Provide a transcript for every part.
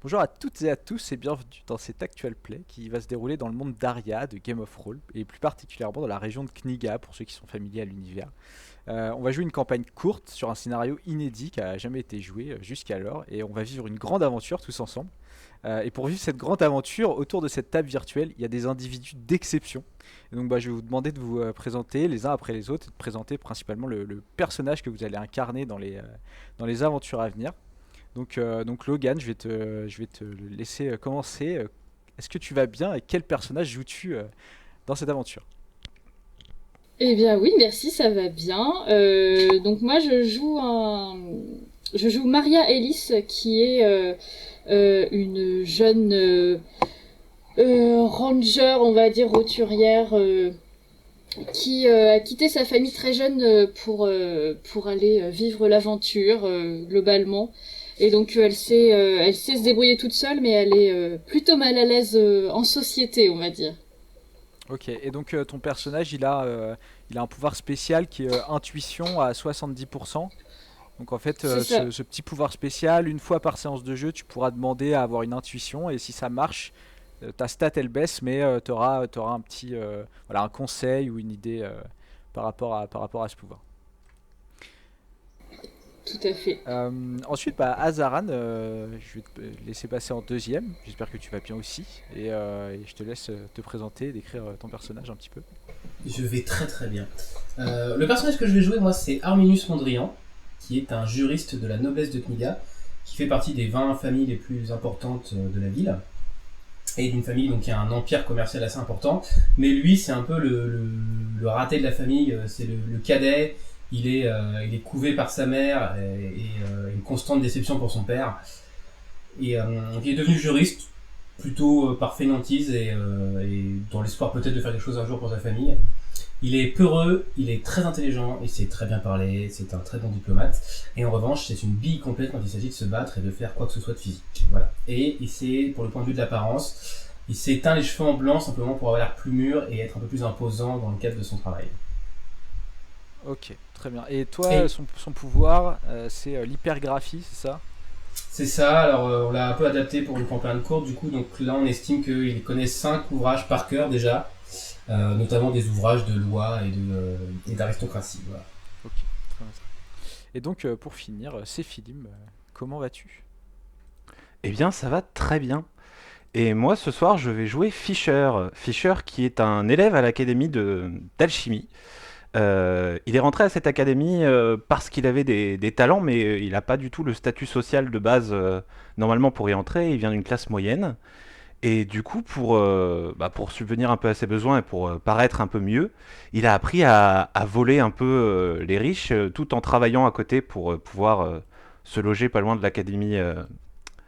Bonjour à toutes et à tous et bienvenue dans cet actual play qui va se dérouler dans le monde d'Aria de Game of Roll et plus particulièrement dans la région de Kniga pour ceux qui sont familiers à l'univers. On va jouer une campagne courte sur un scénario inédit qui a jamais été joué jusqu'alors et on va vivre une grande aventure tous ensemble. Et pour vivre cette grande aventure, autour de cette table virtuelle, il y a des individus d'exception. Et donc je vais vous demander de vous présenter les uns après les autres et de présenter principalement le personnage que vous allez incarner dans les aventures à venir. Donc Logan, je vais te laisser commencer. Est-ce que tu vas bien et quel personnage joues-tu dans cette aventure? Eh bien oui, merci, ça va bien. Donc moi je joue Maria Ellis qui est une jeune ranger, on va dire roturière, qui a quitté sa famille très jeune pour aller vivre l'aventure globalement. Et donc elle sait se débrouiller toute seule, mais elle est plutôt mal à l'aise en société, on va dire. Ok, et donc ton personnage il a un pouvoir spécial qui est intuition à 70%. Donc en fait, C'est ça. ce petit pouvoir spécial, une fois par séance de jeu, tu pourras demander à avoir une intuition et si ça marche, ta stat elle baisse, mais tu auras, un petit voilà, un conseil ou une idée par rapport à ce pouvoir. Tout à fait. Ensuite, Azaran, je vais te laisser passer en deuxième. J'espère que tu vas bien aussi. Et je te laisse te présenter et décrire ton personnage un petit peu. Je vais très très bien. Le personnage que je vais jouer, moi, c'est Arminius Mondrian, qui est un juriste de la noblesse de Kniga, qui fait partie des 20 familles les plus importantes de la ville, et d'une famille donc, qui a un empire commercial assez important. Mais lui, c'est un peu le raté de la famille, c'est le cadet, il est couvé par sa mère, et une constante déception pour son père. Donc, il est devenu juriste, plutôt par fainéantise et dans l'espoir peut-être de faire des choses un jour pour sa famille. Il est peureux, il est très intelligent, il sait très bien parler, c'est un très bon diplomate. Et en revanche, c'est une bille complète quand il s'agit de se battre et de faire quoi que ce soit de physique. Voilà. Et il s'est, pour le point de vue de l'apparence, il s'est teint les cheveux en blanc simplement pour avoir l'air plus mûr et être un peu plus imposant dans le cadre de son travail. Ok, très bien. Et toi, Et son pouvoir, c'est l'hypergraphie, c'est ça? c'est ça, alors on l'a un peu adapté pour une campagne courte, du coup, donc là on estime qu'il connaît 5 ouvrages par cœur déjà, notamment des ouvrages de loi et d'aristocratie. Voilà. Ok, très bien. Et donc, pour finir, Céphilim, comment vas-tu? Eh bien, ça va très bien. Et moi, ce soir, je vais jouer Fischer. Fischer, qui est un élève à l'académie d'alchimie. Il est rentré à cette académie parce qu'il avait des talents, mais il n'a pas du tout le statut social de base normalement pour y entrer. Il vient d'une classe moyenne. Et du coup, pour subvenir un peu à ses besoins et pour paraître un peu mieux, il a appris à voler un peu les riches tout en travaillant à côté pour pouvoir se loger pas loin de l'académie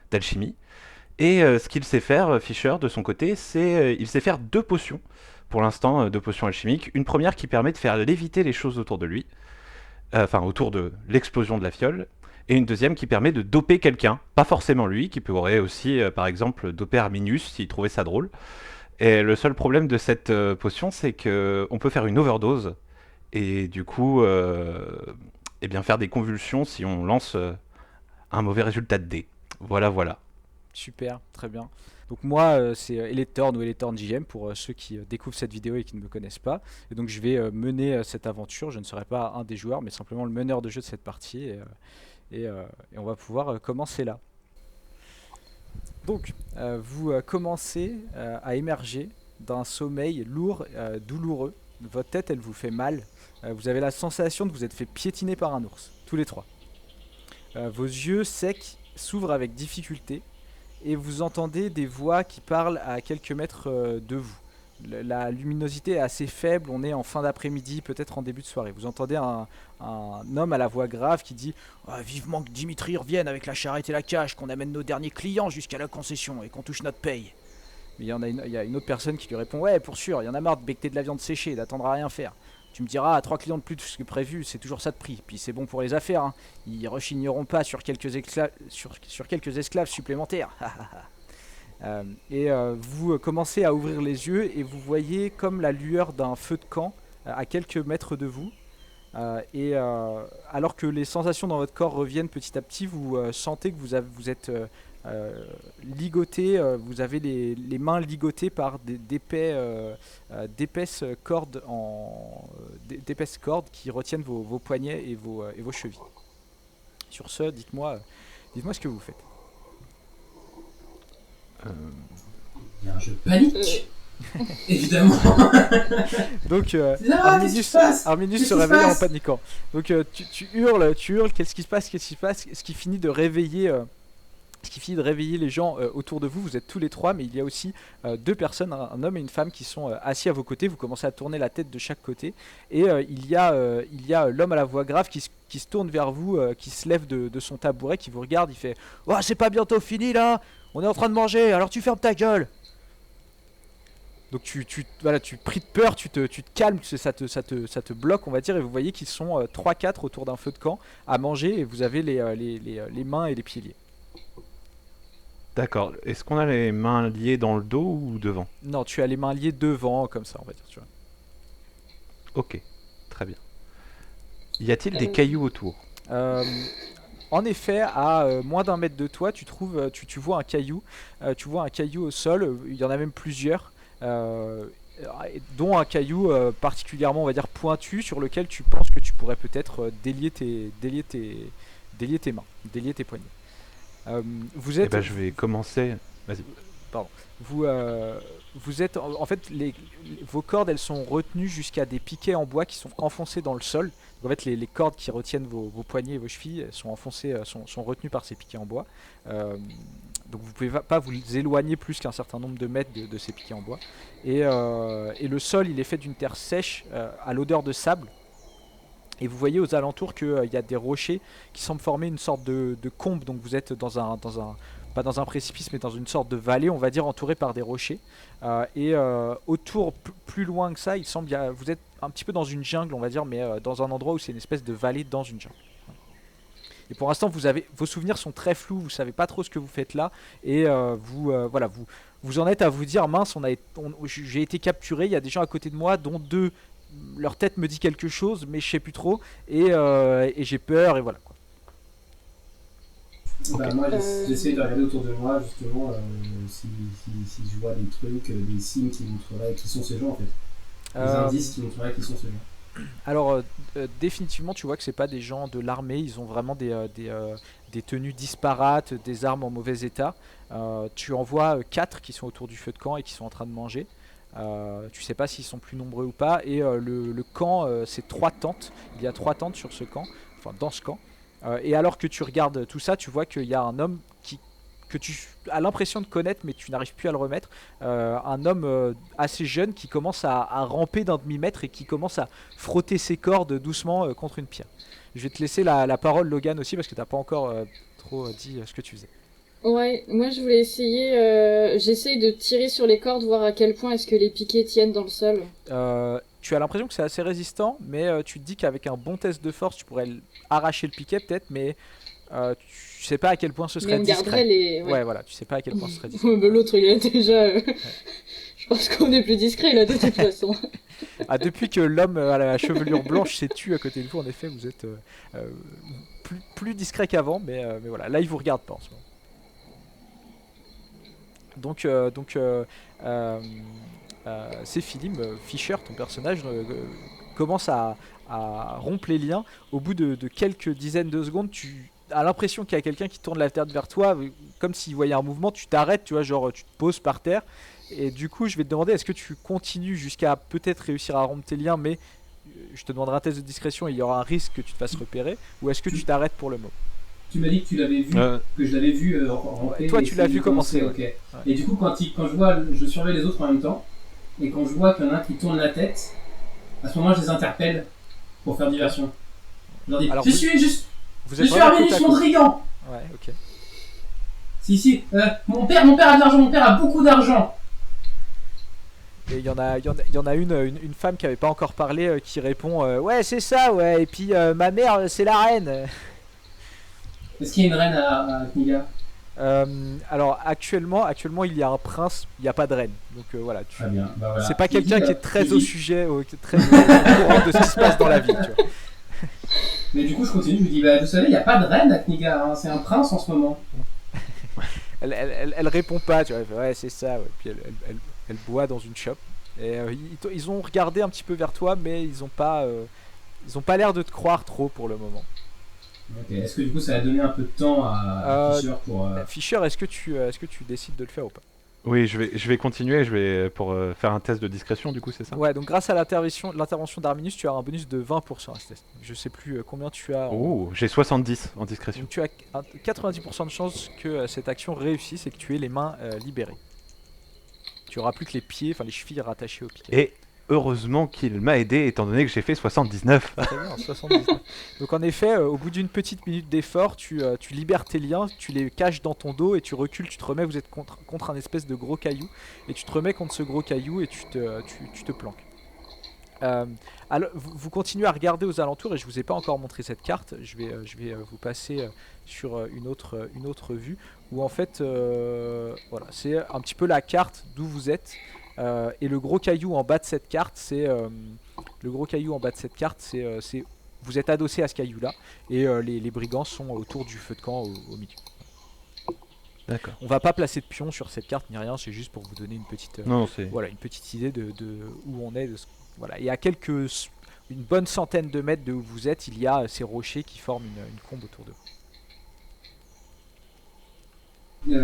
d'alchimie. Et ce qu'il sait faire, Fischer, de son côté, c'est il sait faire deux potions, pour l'instant, deux potions alchimiques. Une première qui permet de faire léviter les choses autour de lui, enfin autour de l'explosion de la fiole, et une deuxième qui permet de doper quelqu'un, pas forcément lui, qui pourrait aussi, par exemple, doper Arminius s'il trouvait ça drôle. Et le seul problème de cette potion, c'est que on peut faire une overdose, et du coup, eh bien faire des convulsions si on lance un mauvais résultat de dés. Voilà, voilà. Super, très bien. Donc moi, c'est Eletorn ou Eletorn JM pour ceux qui découvrent cette vidéo et qui ne me connaissent pas. Et donc je vais mener cette aventure. Je ne serai pas un des joueurs, mais simplement le meneur de jeu de cette partie. Et on va pouvoir commencer là. Donc, vous commencez à émerger d'un sommeil lourd, douloureux. Votre tête, elle vous fait mal. Vous avez la sensation de vous être fait piétiner par un ours, tous les trois. Vos yeux secs s'ouvrent avec difficulté et vous entendez des voix qui parlent à quelques mètres de vous. La luminosité est assez faible, on est en fin d'après-midi, peut-être en début de soirée. Vous entendez un homme à la voix grave qui dit ah, vivement que Dimitri revienne avec la charrette et la cage, qu'on amène nos derniers clients jusqu'à la concession et qu'on touche notre paye. Mais il y a une autre personne qui lui répond ouais, pour sûr, il y en a marre de becter de la viande séchée, d'attendre à rien faire. Tu me diras, 3 clients de plus que prévu, c'est toujours ça de prix. Puis c'est bon pour les affaires, hein. Ils rechigneront pas sur sur quelques esclaves supplémentaires. Vous commencez à ouvrir les yeux et vous voyez comme la lueur d'un feu de camp à quelques mètres de vous. Alors que les sensations dans votre corps reviennent petit à petit, vous sentez que vous êtes ligoté, vous avez les mains ligotées par d'épaisses cordes d'épaisses cordes qui retiennent vos poignets et vos chevilles. Sur ce, dites-moi ce que vous faites. Bien, je panique. Évidemment. Donc qu'est-ce qui se passe Arminius Qu'est-ce se qui se réveille en passe paniquant. Donc tu hurles, qu'est-ce qui se passe, ce qui finit de réveiller les gens autour de vous. Vous êtes tous les trois, mais il y a aussi deux personnes, un homme et une femme qui sont assis à vos côtés. Vous commencez à tourner la tête de chaque côté et il y a l'homme à la voix grave qui se tourne vers vous, qui se lève de son tabouret, qui vous regarde, il fait « Oh, c'est pas bientôt fini là, on est en train de manger, alors tu fermes ta gueule !» Donc tu pris de peur, tu te calmes, ça te bloque, on va dire, et vous voyez qu'ils sont 3-4 autour d'un feu de camp à manger, et vous avez les mains et les pieds liés. D'accord. Est-ce qu'on a les mains liées dans le dos ou devant? Non, tu as les mains liées devant, comme ça, on va dire, tu vois. Ok, très bien. Y a-t-il des cailloux autour? En effet, à moins d'un mètre de toi, tu vois un caillou. Tu vois un caillou au sol, il y en a même plusieurs. Dont un caillou particulièrement, on va dire, pointu, sur lequel tu penses que tu pourrais peut-être délier tes mains, délier tes poignets. Vous Eh êtes, ben, je vais commencer. Vas-y. pardon, vous êtes, en fait, vos cordes, elles sont retenues jusqu'à des piquets en bois qui sont enfoncés dans le sol. Donc, en fait, les cordes qui retiennent vos poignets et vos chevilles sont enfoncées, sont retenues par ces piquets en bois. Donc vous pouvez pas vous éloigner plus qu'un certain nombre de mètres de ces piquets en bois. Et le sol, il est fait d'une terre sèche à l'odeur de sable. Et vous voyez aux alentours qu'il y a des rochers qui semblent former une sorte de combe. Donc vous êtes pas dans un précipice, mais dans une sorte de vallée, on va dire, entouré par des rochers. Autour, plus loin que ça, vous êtes un petit peu dans une jungle, on va dire, mais dans un endroit où c'est une espèce de vallée dans une jungle. Et pour l'instant, vos souvenirs sont très flous, vous savez pas trop ce que vous faites là, et vous en êtes à vous dire, mince, j'ai été capturé, il y a des gens à côté de moi, dont deux, leur tête me dit quelque chose, mais je sais plus trop, et j'ai peur, et voilà quoi. Bah, moi, j'essaie de regarder autour de moi, justement, si je vois des trucs, des signes qui montreraient qui sont ces gens, en fait. Des indices qui montreraient qui sont ces gens. Alors, définitivement, tu vois que c'est pas des gens de l'armée, ils ont vraiment des tenues disparates, des armes en mauvais état. Tu en vois 4 qui sont autour du feu de camp et qui sont en train de manger. Tu sais pas s'ils sont plus nombreux ou pas. Et le camp, c'est 3 tentes. Il y a 3 tentes sur ce camp, enfin dans ce camp. Et alors que tu regardes tout ça, tu vois qu'il y a un homme que tu as l'impression de connaître, mais tu n'arrives plus à le remettre. Un homme assez jeune qui commence à ramper d'un demi-mètre et qui commence à frotter ses cordes doucement contre une pierre. Je vais te laisser la parole, Logan, aussi, parce que tu n'as pas encore trop dit ce que tu faisais. Ouais, moi je voulais j'essaye de tirer sur les cordes, voir à quel point est-ce que les piquets tiennent dans le sol. Tu as l'impression que c'est assez résistant, mais tu te dis qu'avec un bon test de force, tu pourrais arracher le piquet peut-être, mais tu sais pas à quel point ce serait discret. Mais on garderait Ouais, voilà, tu sais pas à quel point ce serait discret. Ouais, mais l'autre il a déjà... Je pense qu'on est plus discret là de toute façon. Depuis que l'homme à la chevelure blanche s'est tué à côté de vous, en effet, vous êtes plus discret qu'avant, mais voilà, là il vous regarde pas en ce moment. Donc c'est Philip, Fischer, ton personnage, commence à rompre les liens. Au bout de quelques dizaines de secondes, tu as l'impression qu'il y a quelqu'un qui tourne la tête vers toi, comme s'il voyait un mouvement, tu t'arrêtes, tu vois, genre tu te poses par terre. Et du coup, je vais te demander, est-ce que tu continues jusqu'à peut-être réussir à rompre tes liens, mais je te demanderai un test de discrétion et il y aura un risque que tu te fasses repérer, ou est-ce que tu t'arrêtes pour le moment? Tu m'as dit que tu l'avais vu, que je l'avais vu ramper. Toi, tu l'as vu commencer. Ok. Ouais. Et du coup, quand je surveille les autres en même temps, et quand je vois qu'il y en a un qui tourne la tête, à ce moment, je les interpelle pour faire diversion. Je leur dis, alors, je suis Arminius Mondrian. Ouais, ok. Si, mon père a de l'argent, mon père a beaucoup d'argent. Et il y en a une femme qui avait pas encore parlé qui répond ouais, c'est ça, ouais, et puis ma mère, c'est la reine. Est-ce qu'il y a une reine à Kniga? Alors actuellement il y a un prince, il n'y a pas de reine. Donc voilà, Très bien. Bah, voilà. C'est pas quelqu'un qui est très au sujet, très au courant de ce qui se passe dans la vie, tu vois. Mais du coup je continue, je lui dis, bah vous savez, il n'y a pas de reine à Kniga, hein, c'est un prince en ce moment. elle répond pas, tu vois. Elle fait, ouais, c'est ça. Ouais. Puis elle boit dans une shop. Et ils ont regardé un petit peu vers toi, mais ils ont pas l'air de te croire trop pour le moment. Ok. Est-ce que du coup ça a donné un peu de temps à Fisher pour... Fisher, est-ce que tu décides de le faire ou pas? Oui, je vais continuer, pour faire un test de discrétion, du coup, c'est ça? Ouais, donc grâce à l'intervention d'Arminus, tu as un bonus de 20% à ce test. Je sais plus combien tu as. Oh, j'ai 70 en discrétion. Donc tu as 90% de chance que cette action réussisse et que tu aies les mains libérées. Tu auras plus que les pieds, enfin les chevilles rattachées au pied. Et heureusement qu'il m'a aidé, étant donné que j'ai fait 79. Très bien, 79. Donc en effet, au bout d'une petite minute d'effort, tu libères tes liens, tu les caches dans ton dos et tu recules, tu te remets, vous êtes contre un espèce de gros caillou, et tu te remets contre ce gros caillou et tu te planques. Alors, vous continuez à regarder aux alentours et je vous ai pas encore montré cette carte. Je vais vous passer sur une autre vue où en fait voilà, c'est un petit peu la carte d'où vous êtes et le gros caillou en bas de cette carte c'est vous êtes adossé à ce caillou là et les brigands sont autour du feu de camp au milieu. D'accord. On va pas placer de pion sur cette carte ni rien, c'est juste pour vous donner une petite Non, c'est... voilà, une petite idée de où on est. Voilà. Et à une bonne centaine de mètres de où vous êtes, il y a ces rochers qui forment une combe autour d'eux.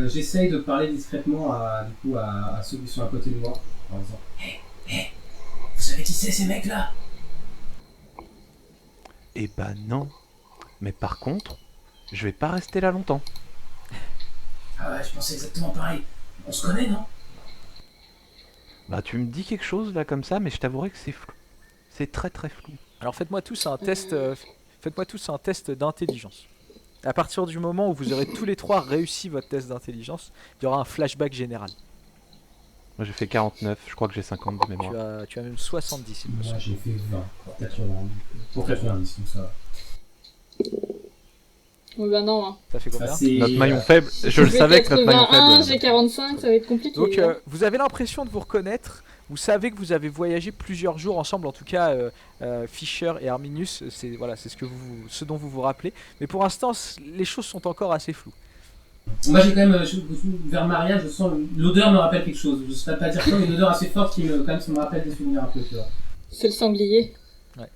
J'essaye de parler discrètement à ceux qui sont à côté de moi, par exemple. Hé, vous savez qui c'est ces mecs-là? Eh ben non. Mais par contre, je vais pas rester là longtemps. Ah ouais, je pensais exactement pareil. On se connaît, non? Bah tu me dis quelque chose là comme ça, mais je t'avouerai que c'est flou. C'est très très flou. Alors faites-moi tous un test d'intelligence. À partir du moment où vous aurez tous les trois réussi votre test d'intelligence, il y aura un flashback général. Moi j'ai fait 49, je crois que j'ai 50 de mémoire. Tu as même 70 il me Moi semble. j'ai fait 20 pour 90, donc ça va. Oui, bah non. Hein. T'as fait combien? Notre maillon faible, je le savais que notre maillon 81, faible... j'ai 45, ça va être compliqué. Donc hein. vous avez l'impression de vous reconnaître. Vous savez que vous avez voyagé plusieurs jours ensemble, en tout cas Fisher et Arminus, c'est ce dont vous vous rappelez. Mais pour l'instant, les choses sont encore assez floues. Moi j'ai quand même, vers Maria, je sens l'odeur me rappelle quelque chose. Je ne saurais pas dire quoi, mais une odeur assez forte qui me, quand même, ça me rappelle des souvenirs un peu, tu vois. C'est le sanglier. Ouais.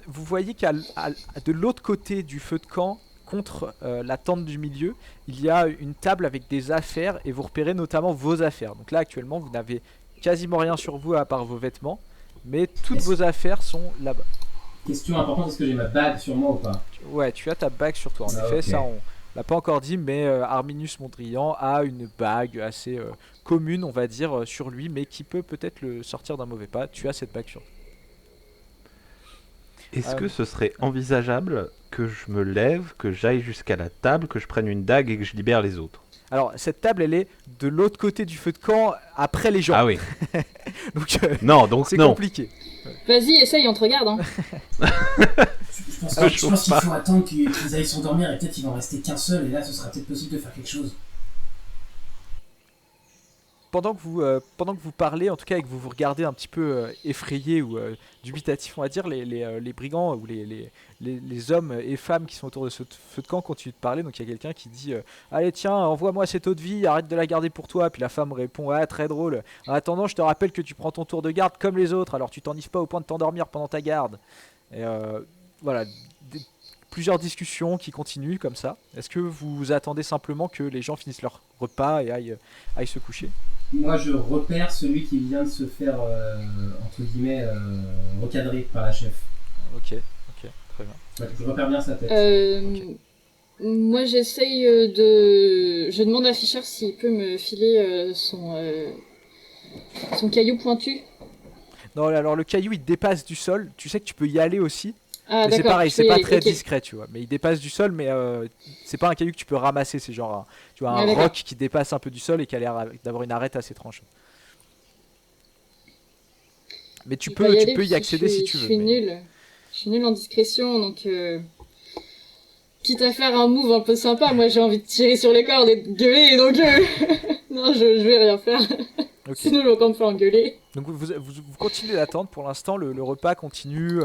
Vous voyez de l'autre côté du feu de camp, contre la tente du milieu, il y a une table avec des affaires et vous repérez notamment vos affaires. Donc là actuellement vous n'avez quasiment rien sur vous à part vos vêtements, mais toutes vos affaires sont là-bas. Question importante, est-ce que j'ai ma bague sur moi ou pas? Ouais, tu as ta bague sur toi. En effet, okay. Ça on l'a pas encore dit, mais Arminus Mondrian a une bague assez commune, on va dire, sur lui, mais qui peut peut-être le sortir d'un mauvais pas. Tu as cette bague sur toi. Est-ce que ce serait envisageable que je me lève, que j'aille jusqu'à la table, que je prenne une dague et que je libère les autres? Alors, cette table, elle est de l'autre côté du feu de camp, après les gens. Ah oui. Donc, non, donc c'est non. compliqué. Vas-y, essaye, on te regarde. Hein. Je pense qu'il faut attendre qu'ils aillent s'endormir et peut-être qu'ils vont rester qu'un seul et là ce sera peut-être possible de faire quelque chose. Pendant que vous parlez, en tout cas, et que vous vous regardez un petit peu effrayé ou dubitatif, on va dire, les brigands ou les hommes et femmes qui sont autour de ce feu de camp continuent de parler. Donc il y a quelqu'un qui dit allez tiens, envoie-moi cette eau de vie, arrête de la garder pour toi. Puis la femme répond ah très drôle. En attendant, je te rappelle que tu prends ton tour de garde comme les autres, alors tu t'ennives pas au point de t'endormir pendant ta garde. Et voilà, plusieurs discussions qui continuent comme ça. Est-ce que vous attendez simplement que les gens finissent leur repas et aillent se coucher? Moi je repère celui qui vient de se faire entre guillemets recadrer par la chef. Ok, très bien. Ouais, je repère bien sa tête. Okay. Moi j'essaye de... Je demande à Fisher s'il peut me filer son caillou pointu. Non, alors le caillou il dépasse du sol, tu sais que tu peux y aller aussi. Ah, mais c'est pareil, c'est pas très okay. discret, tu vois. Mais il dépasse du sol, mais c'est pas un caillou que tu peux ramasser. C'est genre un roc qui dépasse un peu du sol et qui a l'air d'avoir une arête assez tranchante. Mais tu peux y accéder si tu veux. Je suis nulle en discrétion, donc quitte à faire un move un peu sympa, moi j'ai envie de tirer sur les cordes et de gueuler, donc non, je vais rien faire. Okay. Sinon je vais encore me faire engueuler. Donc vous continuez d'attendre. Pour l'instant, le repas continue.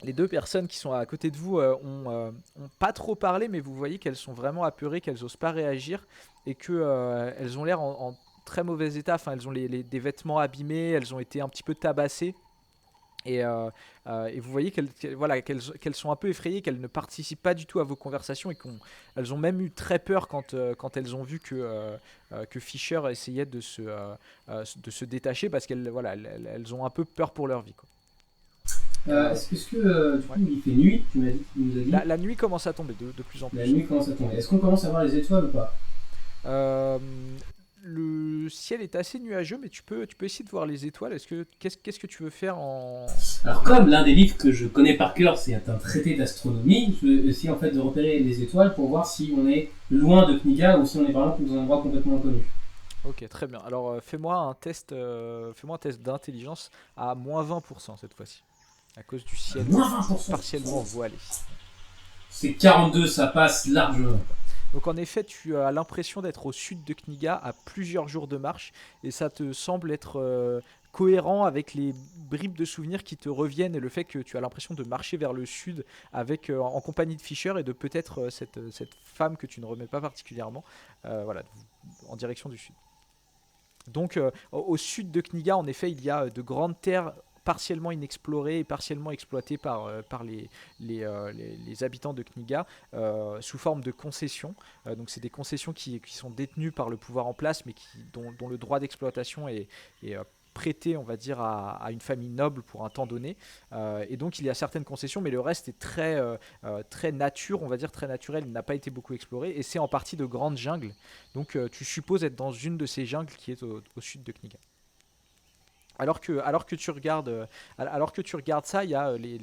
Les deux personnes qui sont à côté de vous ont pas trop parlé, mais vous voyez qu'elles sont vraiment apeurées, qu'elles osent pas réagir et que elles ont l'air en très mauvais état. Enfin, elles ont des vêtements abîmés, elles ont été un petit peu tabassées. Et vous voyez voilà, qu'elles sont un peu effrayées, qu'elles ne participent pas du tout à vos conversations et qu'elles ont même eu très peur quand elles ont vu que Fischer essayait de se détacher parce qu'elles voilà, elles ont un peu peur pour leur vie, quoi. Est-ce que du coup Ouais. il fait nuit, tu nous as dit. La nuit commence à tomber de plus en La plus. nuit commence à tomber. Est-ce qu'on commence à voir les étoiles ou pas? Euh, le ciel est assez nuageux, mais tu peux essayer de voir les étoiles. Qu'est-ce que tu veux faire en... Alors comme l'un des livres que je connais par cœur, c'est un traité d'astronomie, je vais essayer en fait de repérer les étoiles pour voir si on est loin de Kniga ou si on est par exemple dans un endroit complètement inconnu. Ok, très bien. Alors fais-moi un test d'intelligence à moins 20% cette fois-ci, à cause du ciel Moins 20%. partiellement voilé. C'est 42, ça passe largement. Donc en effet, tu as l'impression d'être au sud de Kniga à plusieurs jours de marche et ça te semble être cohérent avec les bribes de souvenirs qui te reviennent et le fait que tu as l'impression de marcher vers le sud en compagnie de Fischer et de peut-être cette femme que tu ne remets pas particulièrement, voilà, en direction du sud. Donc au sud de Kniga, en effet, il y a de grandes terres partiellement inexplorées et partiellement exploitées par les habitants de Kniga sous forme de concessions. Donc c'est des concessions qui sont détenues par le pouvoir en place, mais dont le droit d'exploitation est prêté, on va dire, à une famille noble pour un temps donné. Et donc il y a certaines concessions, mais le reste est très nature, on va dire très naturel, il n'a pas été beaucoup exploré, et c'est en partie de grandes jungles. Donc tu supposes être dans une de ces jungles qui est au sud de Kniga. Alors que tu regardes ça, il y a les,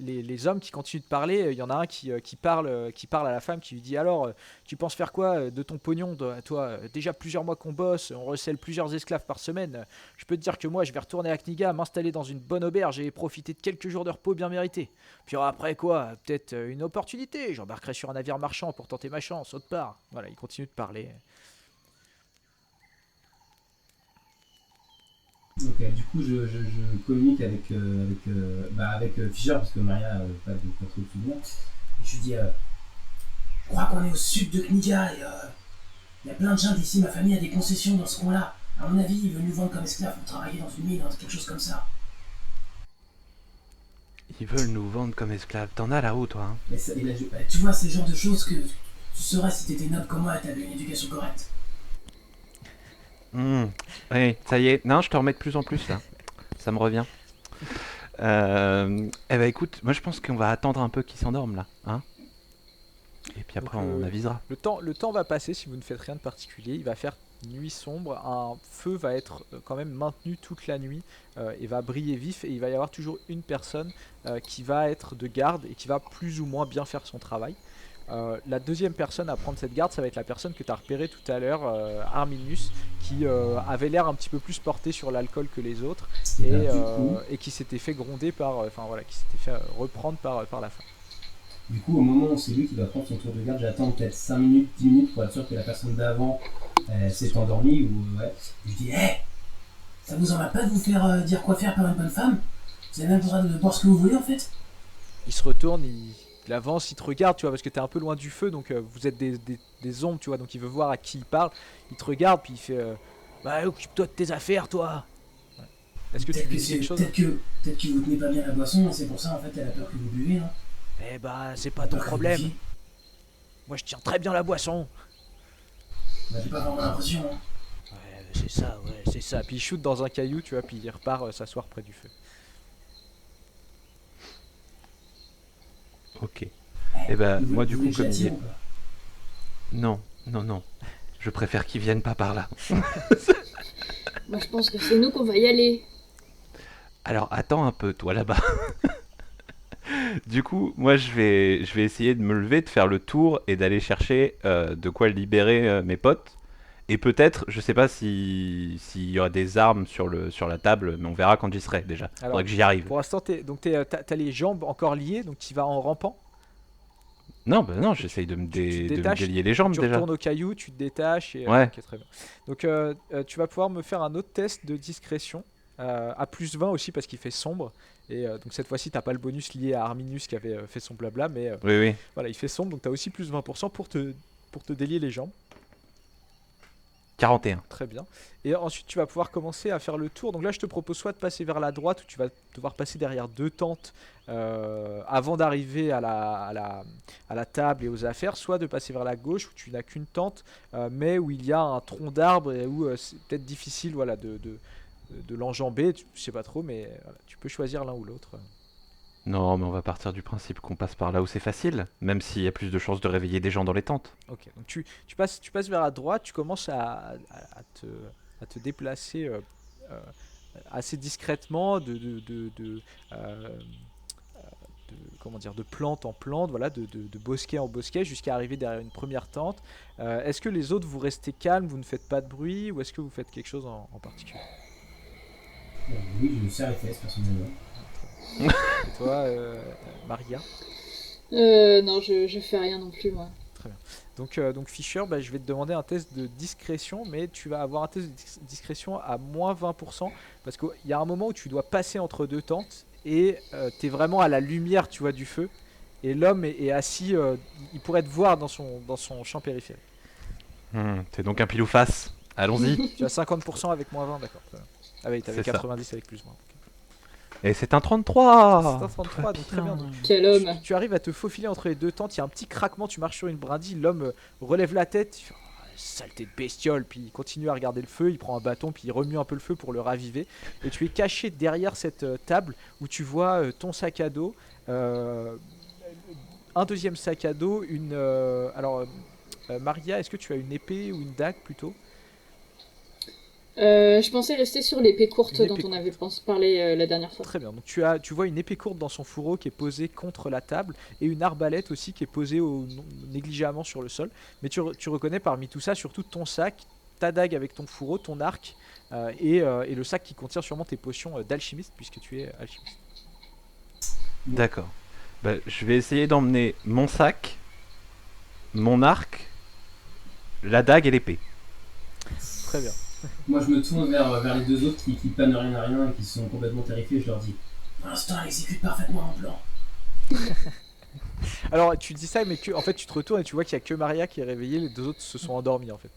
les hommes qui continuent de parler. Il y en a un qui parle à la femme, qui lui dit alors, tu penses faire quoi de ton pognon, toi? Déjà plusieurs mois qu'on bosse, on recèle plusieurs esclaves par semaine. Je peux te dire que moi, je vais retourner à Kniga, m'installer dans une bonne auberge et profiter de quelques jours de repos bien mérités. Puis après quoi, peut-être une opportunité. J'embarquerai sur un navire marchand pour tenter ma chance autre part. Voilà, il continue de parler. Donc du coup je communique avec Fischer parce que Maria pas trop de souvenirs. Et je lui dis je crois qu'on est au sud de Kniga et il y a plein de gens d'ici, ma famille a des concessions dans ce coin-là. À mon avis, ils veulent nous vendre comme esclaves pour travailler dans une mine, quelque chose comme ça. Ils veulent nous vendre comme esclaves. T'en as là-haut, toi, hein? Tu vois, c'est le genre de choses que tu saurais si t'étais noble comme moi et t'avais une éducation correcte. Oui, ça y est. Non, je te remets de plus en plus, là. Ça me revient. Eh ben écoute, moi je pense qu'on va attendre un peu qu'ils s'endorment, là. Hein, et puis après, Donc, on avisera. le temps va passer si vous ne faites rien de particulier. Il va faire nuit sombre. Un feu va être quand même maintenu toute la nuit et va briller vif. Et il va y avoir toujours une personne qui va être de garde et qui va plus ou moins bien faire son travail. La deuxième personne à prendre cette garde, ça va être la personne que tu as repérée tout à l'heure, Arminius, qui avait l'air un petit peu plus porté sur l'alcool que les autres et qui s'était fait gronder qui s'était fait reprendre par la femme. Du coup, au moment où c'est lui qui va prendre son tour de garde, j'attends peut-être 5 minutes, 10 minutes pour être sûr que la personne d'avant s'est endormie. Ou, ouais. Je dis hé, ça vous en va pas de vous faire dire quoi faire par une bonne femme? Vous avez même le droit de voir ce que vous voulez en fait? Il se retourne, il avance, il te regarde, tu vois, parce que t'es un peu loin du feu, donc vous êtes des ombres, tu vois, donc il veut voir à qui il parle. Il te regarde, puis il fait bah, occupe-toi de tes affaires, toi. Ouais. Est-ce que tu lui dis quelque chose? Peut-être que vous tenez pas bien la boisson, c'est pour ça en fait elle a peur que vous buvez. Hein. Eh bah, c'est pas ton problème. Moi, je tiens très bien la boisson. Bah, j'ai pas vraiment l'impression. Hein. Ouais, c'est ça. Puis il shoot dans un caillou, tu vois, puis il repart s'asseoir près du feu. Ok. Et ben, Vous moi du voulez coup, que comme j'attire il... ou pas? Non, non, non. Je préfère qu'ils viennent pas par là. Moi, je pense que c'est nous qu'on va y aller. Alors attends un peu, toi là-bas. Du coup, moi je vais essayer de me lever, de faire le tour et d'aller chercher de quoi libérer mes potes. Et peut-être, je sais pas s'il y aura des armes sur la table, mais on verra quand j'y serai déjà. Alors, Faudrait que j'y arrive. pour l'instant, t'as les jambes encore liées, donc tu vas en rampant. Non, bah non, j'essaye de me, Tu te de me détaches, délier les jambes tu déjà. retournes au caillou, tu te détaches et Ouais. ok, très bien. Donc tu vas pouvoir me faire un autre test de discrétion à plus 20 aussi parce qu'il fait sombre. Et donc cette fois-ci, t'as pas le bonus lié à Arminius qui avait fait son blabla, mais Oui, oui. voilà, il fait sombre, donc t'as aussi plus 20% pour te délier les jambes. 41. Très bien. Et ensuite, tu vas pouvoir commencer à faire le tour. Donc là, je te propose soit de passer vers la droite, où tu vas devoir passer derrière 2 tentes avant d'arriver à la table et aux affaires, soit de passer vers la gauche, où tu n'as qu'une tente, mais où il y a un tronc d'arbre et où c'est peut-être difficile voilà, de l'enjamber. Je sais pas trop, mais voilà, tu peux choisir l'un ou l'autre. Non, mais on va partir du principe qu'on passe par là où c'est facile, même s'il y a plus de chances de réveiller des gens dans les tentes. Ok, donc tu passes vers la droite, tu commences à te déplacer euh, assez discrètement euh, comment dire, de plante en plante, voilà, de bosquet en bosquet, jusqu'à arriver derrière une première tente. Est-ce que les autres, vous restez calmes, vous ne faites pas de bruit, ou est-ce que vous faites quelque chose en particulier? Oui, je me serre les fesses personnellement. Et toi, Maria? Non, je fais rien non plus, moi. Très bien. Donc Fischer, bah, je vais te demander un test de discrétion, mais tu vas avoir un test de discrétion à moins 20%, parce qu'il y a un moment où tu dois passer entre 2 tentes, et tu es vraiment à la lumière, tu vois, du feu, et l'homme est assis, il pourrait te voir dans son champ périphérique. C'est donc un pile ou face. Allons-y. Tu as 50% avec moins 20, d'accord. Très bien. Ah oui, t'avais C'est ça. 90 avec plus 20. Et c'est un 33. C'est un 33, donc très bien. Donc, Quel homme. tu arrives à te faufiler entre les 2 tentes, il y a un petit craquement, tu marches sur une brindille, l'homme relève la tête, il fait, oh, saleté de bestiole, puis il continue à regarder le feu, il prend un bâton, puis il remue un peu le feu pour le raviver, et tu es caché derrière cette table où tu vois ton sac à dos, un deuxième sac à dos, Maria, est-ce que tu as une épée ou une dague plutôt? Je pensais rester sur l'épée courte Une dont épée on avait parlé la dernière fois. Très bien, donc tu vois une épée courte dans son fourreau qui est posée contre la table et une arbalète aussi qui est posée négligemment sur le sol. Mais tu reconnais parmi tout ça surtout ton sac, ta dague avec ton fourreau, ton arc et le sac qui contient sûrement tes potions d'alchimiste puisque tu es alchimiste. D'accord. Bah, je vais essayer d'emmener mon sac, mon arc, la dague et l'épée. Très bien. Moi, je me tourne vers les deux autres qui planent rien à rien et qui sont complètement terrifiés. Je leur dis pour l'instant, elle exécute parfaitement mon plan. Alors tu dis ça mais en fait tu te retournes et tu vois qu'il n'y a que Maria qui est réveillée, les 2 autres se sont endormis en fait.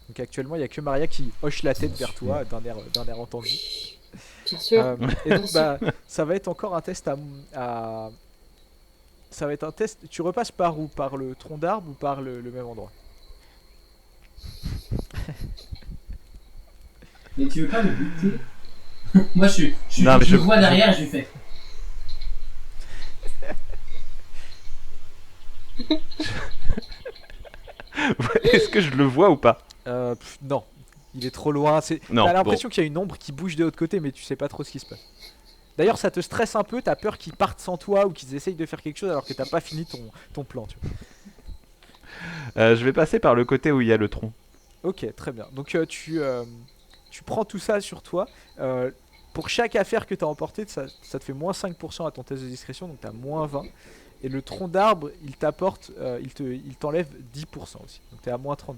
Donc actuellement il n'y a que Maria qui hoche la tête vers toi d'un air entendu. Bien sûr. Et donc bah, ça va être encore un test à- Ça va être un test. Tu repasses par où? Par le tronc d'arbre ou par le même endroit? Mais tu veux pas me buter? Moi, Non, mais je le vois derrière et je lui fais. Est-ce que je le vois ou pas? Non, il est trop loin. Non, T'as l'impression qu'il y a une ombre qui bouge de l'autre côté, mais tu sais pas trop ce qui se passe. D'ailleurs, ça te stresse un peu. T'as peur qu'ils partent sans toi ou qu'ils essayent de faire quelque chose alors que t'as pas fini ton plan. Tu vois. Je vais passer par le côté où il y a le tronc. Ok, très bien. Donc tu prends tout ça sur toi. Pour chaque affaire que t'as emportée, ça te fait moins 5% à ton test de discrétion, donc t'as moins 20. Et le tronc d'arbre, il t'apporte, il t'enlève 10% aussi. Donc t'es à moins 30%.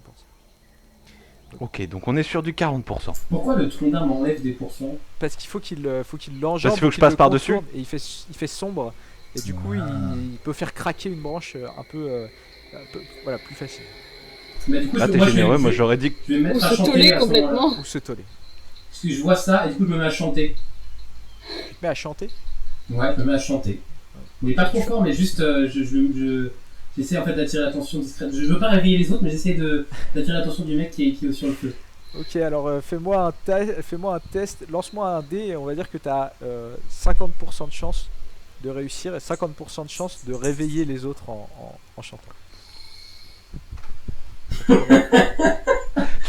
Ok, donc on est sur du 40%. Pourquoi le tronc d'arbre m'enlève des pourcents? Parce qu'il faut qu'il l'enjambe. Parce qu'il faut que je qu'il passe le par-dessus. contourne, Et il fait sombre. Et du coup, il peut faire craquer une branche voilà, plus facile. Bah, du coup, Ah, t'es moi, généreux, moi j'aurais dit. je vais me Ou mettre à se chanter toller à ce moment-là. complètement. Ou se toller. Parce que je vois ça et du coup, je me mets à chanter. Tu te mets à chanter. Ouais, je me mets à chanter. Mais pas trop fort, mais juste, j'essaie en fait d'attirer l'attention discrète. Je veux pas réveiller les autres, mais j'essaie d'attirer l'attention du mec qui est sur le feu. Ok, alors fais-moi un test, lance-moi un dé et on va dire que tu as 50% de chance de réussir et 50% de chance de réveiller les autres en chantant.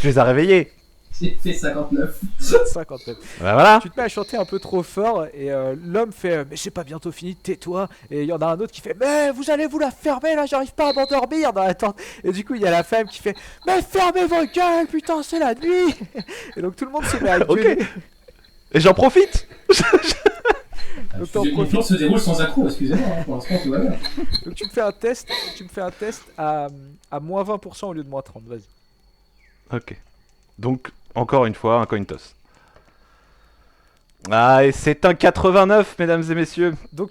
Tu les as réveillés. J'ai fait 59. 59. Bah voilà. Tu te mets à chanter un peu trop fort et l'homme fait mais c'est pas bientôt fini, tais-toi. Et il y en a un autre qui fait mais vous allez vous la fermer là, j'arrive pas à m'endormir dans la tente. Et du coup il y a la femme qui fait mais fermez vos gueules, putain c'est la nuit. Et donc tout le monde se met à gueuler. Ok. Et j'en profite. Donc t'en Mon plan profites. se déroule sans accroc, excusez-moi, hein, pour l'instant tout va bien. Donc tu me fais un test à moins 20% au lieu de moins 30, vas-y. Ok. Donc, encore une fois, un coin toss. Ah, et c'est un 89, mesdames et messieurs. Donc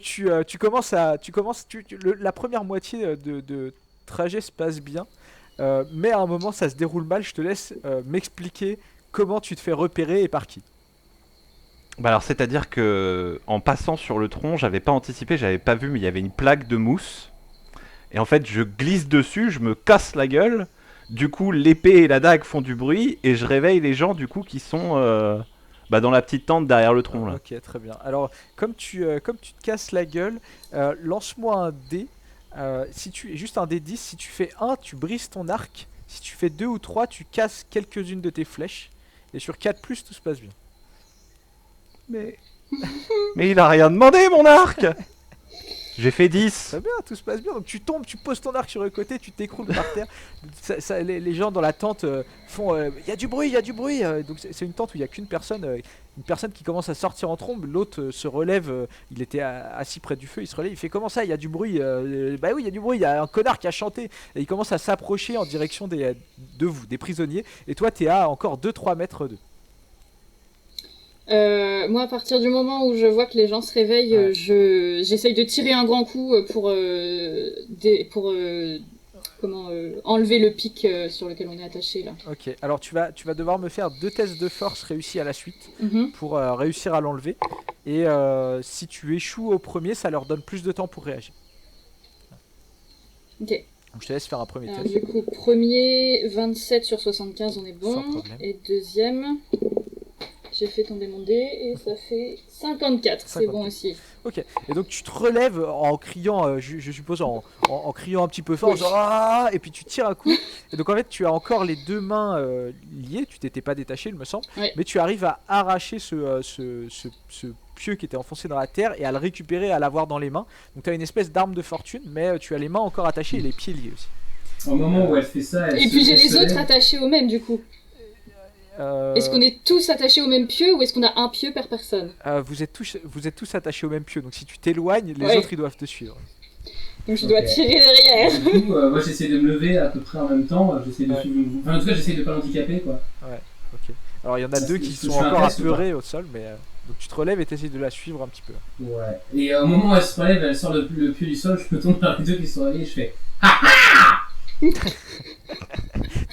la première moitié de trajet se passe bien, mais à un moment ça se déroule mal. Je te laisse m'expliquer comment tu te fais repérer et par qui. Bah alors, c'est-à-dire que en passant sur le tronc, j'avais pas anticipé, j'avais pas vu, mais il y avait une plaque de mousse. Et en fait, je glisse dessus, je me casse la gueule. Du coup, l'épée et la dague font du bruit et je réveille les gens du coup qui sont dans la petite tente derrière le tronc là. Ok, très bien. Alors, comme tu te casses la gueule, lance-moi un dé. Juste un dé 10, si tu fais 1, tu brises ton arc. Si tu fais 2 ou 3, tu casses quelques-unes de tes flèches. Et sur 4 plus, tout se passe bien. Mais... mais il a rien demandé, mon arc. J'ai fait 10. Très bien, tout se passe bien. Donc tu tombes, tu poses ton arc sur le côté, tu t'écroules par terre. Les gens dans la tente font il y a du bruit, il y a du bruit. Donc c'est une tente où il n'y a qu'une personne. Une personne qui commence à sortir en trombe, l'autre se relève, il était assis près du feu, il se relève, il fait comment ça, il y a du bruit, bah oui il y a du bruit, il y a un connard qui a chanté, et il commence à s'approcher en direction de vous, des prisonniers, et toi t'es à encore 2-3 mètres d'eux. Moi, à partir du moment où je vois que les gens se réveillent, Ouais. j'essaye de tirer un grand coup pour enlever le pic sur lequel on est attaché là. Ok, alors tu vas devoir me faire 2 tests de force réussis à la suite, Mhm. pour réussir à l'enlever, et si tu échoues au premier, ça leur donne plus de temps pour réagir. Ok. Donc je te laisse faire un premier Alors, test. du coup, premier, 27 sur 75, on est bon. Sans problème. Et deuxième, j'ai fait tomber mon dé et ça fait 54. C'est 54. bon aussi. Ok, et donc tu te relèves en criant, je suppose en criant un petit peu fort, Oui. genre ah, et puis tu tires un coup. Et donc en fait tu as encore les deux mains liées, tu t'étais pas détaché il me semble, Ouais. mais tu arrives à arracher ce pieu qui était enfoncé dans la terre et à le récupérer, à l'avoir dans les mains. Donc tu as une espèce d'arme de fortune, mais tu as les mains encore attachées et les pieds liés aussi. Au moment où elle fait ça, Et puis j'ai les autres attachés au même du coup. Est-ce qu'on est tous attachés au même pieu ou est-ce qu'on a un pieu par personne? Vous êtes tous attachés au même pieu, donc si tu t'éloignes, les Ouais. autres ils doivent te suivre. Donc je dois Ok. tirer derrière. Du coup, moi j'essaie de me lever à peu près en même temps, j'essaie de Ouais. suivre le... Enfin, en tout cas, j'essaie de pas l'handicaper quoi. Ok. Alors il y en a Est-ce deux que- qui est-ce que sont je fais un encore test ou apeurés au sol, mais donc tu te relèves et t'essayes de la suivre un petit peu. Ouais. Et au moment où elle se relève, elle sort le pieu du sol, je me tourne vers les deux qui sont réveillés, je fais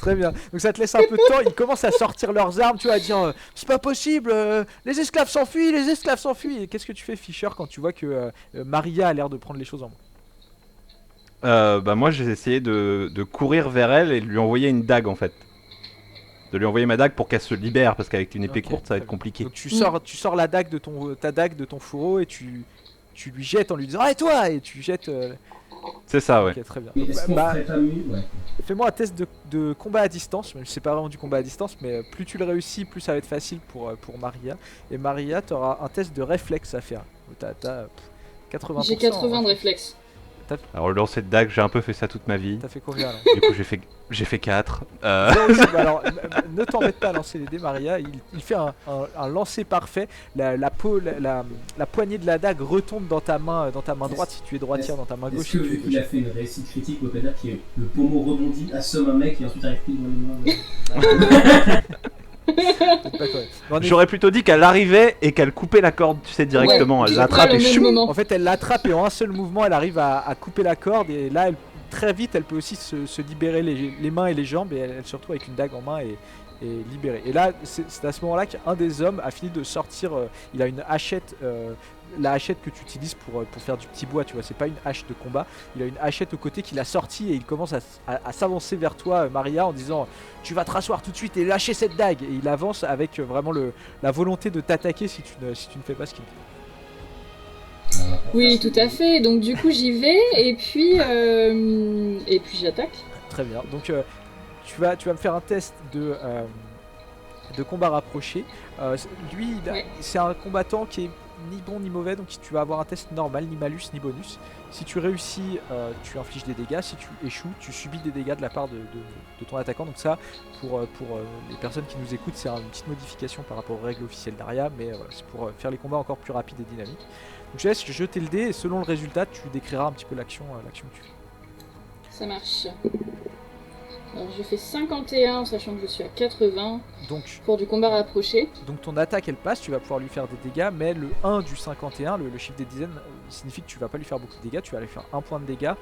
Très bien. Donc ça te laisse un peu de temps. Ils commencent à sortir leurs armes, tu vois, à dire c'est pas possible, les esclaves s'enfuient, les esclaves s'enfuient. Et qu'est-ce que tu fais, Fischer, quand tu vois que Maria a l'air de prendre les choses en main? Moi j'ai essayé de courir vers elle et de lui envoyer une dague en fait. De lui envoyer ma dague pour qu'elle se libère parce qu'avec une épée Ok, courte ça va très être compliqué. Donc tu sors la dague de ta dague de ton fourreau et tu lui jettes en lui disant ah et toi et tu jettes. C'est ça ouais. Ok, très bien. mais est-ce qu'on ferait pas mieux? Ouais. Fais-moi un test de combat à distance, même si c'est pas vraiment du combat à distance, mais plus tu le réussis, plus ça va être facile pour Maria. Et Maria, tu auras un test de réflexe à faire. T'as 80%. J'ai 80 en de réflexe. réflexe. Alors le lancer de dague j'ai un peu fait ça toute ma vie. T'as fait combien alors? Du coup j'ai fait 4. Bah alors, ne t'embête pas à lancer les dés, Maria. Il fait un lancer parfait. La poignée de la dague retombe dans ta main droite si tu es droitière, dans ta main gauche Est-ce que si tu es vu qu'il a gauchère. fait une réussite critique, on peut dire que le pommeau rebondit, assomme un mec et ensuite arrive plus dans les mains? Peut-être pas correct. Mais en effet, J'aurais plutôt dit qu'elle arrivait et qu'elle coupait la corde, tu sais, directement. Ouais, Elle pile l'attrape poil et au même choum. moment. en fait, elle l'attrape et en un seul mouvement, elle arrive à couper la corde. Et là, très vite, elle peut aussi se libérer les mains et les jambes. Et elle se retrouve avec une dague en main et libérée. Et là, c'est à ce moment-là qu'un des hommes a fini de sortir. Il a une hachette. La hachette que tu utilises pour faire du petit bois, tu vois, c'est pas une hache de combat. Il a une hachette au côté qu'il a sortie et il commence à s'avancer vers toi, Maria, en disant tu vas te rasseoir tout de suite et lâcher cette dague. Et il avance avec vraiment la volonté de t'attaquer si tu ne fais pas ce qu'il dit. Oui, tout à fait. Donc du coup j'y vais et puis j'attaque. Très bien. Donc tu vas me faire un test de combat rapproché. Lui, Ouais. c'est un combattant qui est ni bon ni mauvais, donc tu vas avoir un test normal, ni malus ni bonus. Si tu réussis, tu infliges des dégâts. Si tu échoues, tu subis des dégâts de la part de ton attaquant. Donc ça, pour les personnes qui nous écoutent, c'est une petite modification par rapport aux règles officielles d'Aria, mais c'est pour faire les combats encore plus rapides et dynamiques. Donc je laisse jeter le dé et selon le résultat, tu décriras un petit peu l'action que tu fais. Ça marche. Alors j'ai fait 51, sachant que je suis à 80 Donc, pour du combat rapproché. donc ton attaque elle passe, tu vas pouvoir lui faire des dégâts, mais le 1 du 51, le chiffre des dizaines, signifie que tu vas pas lui faire beaucoup de dégâts, tu vas lui faire un point de dégâts,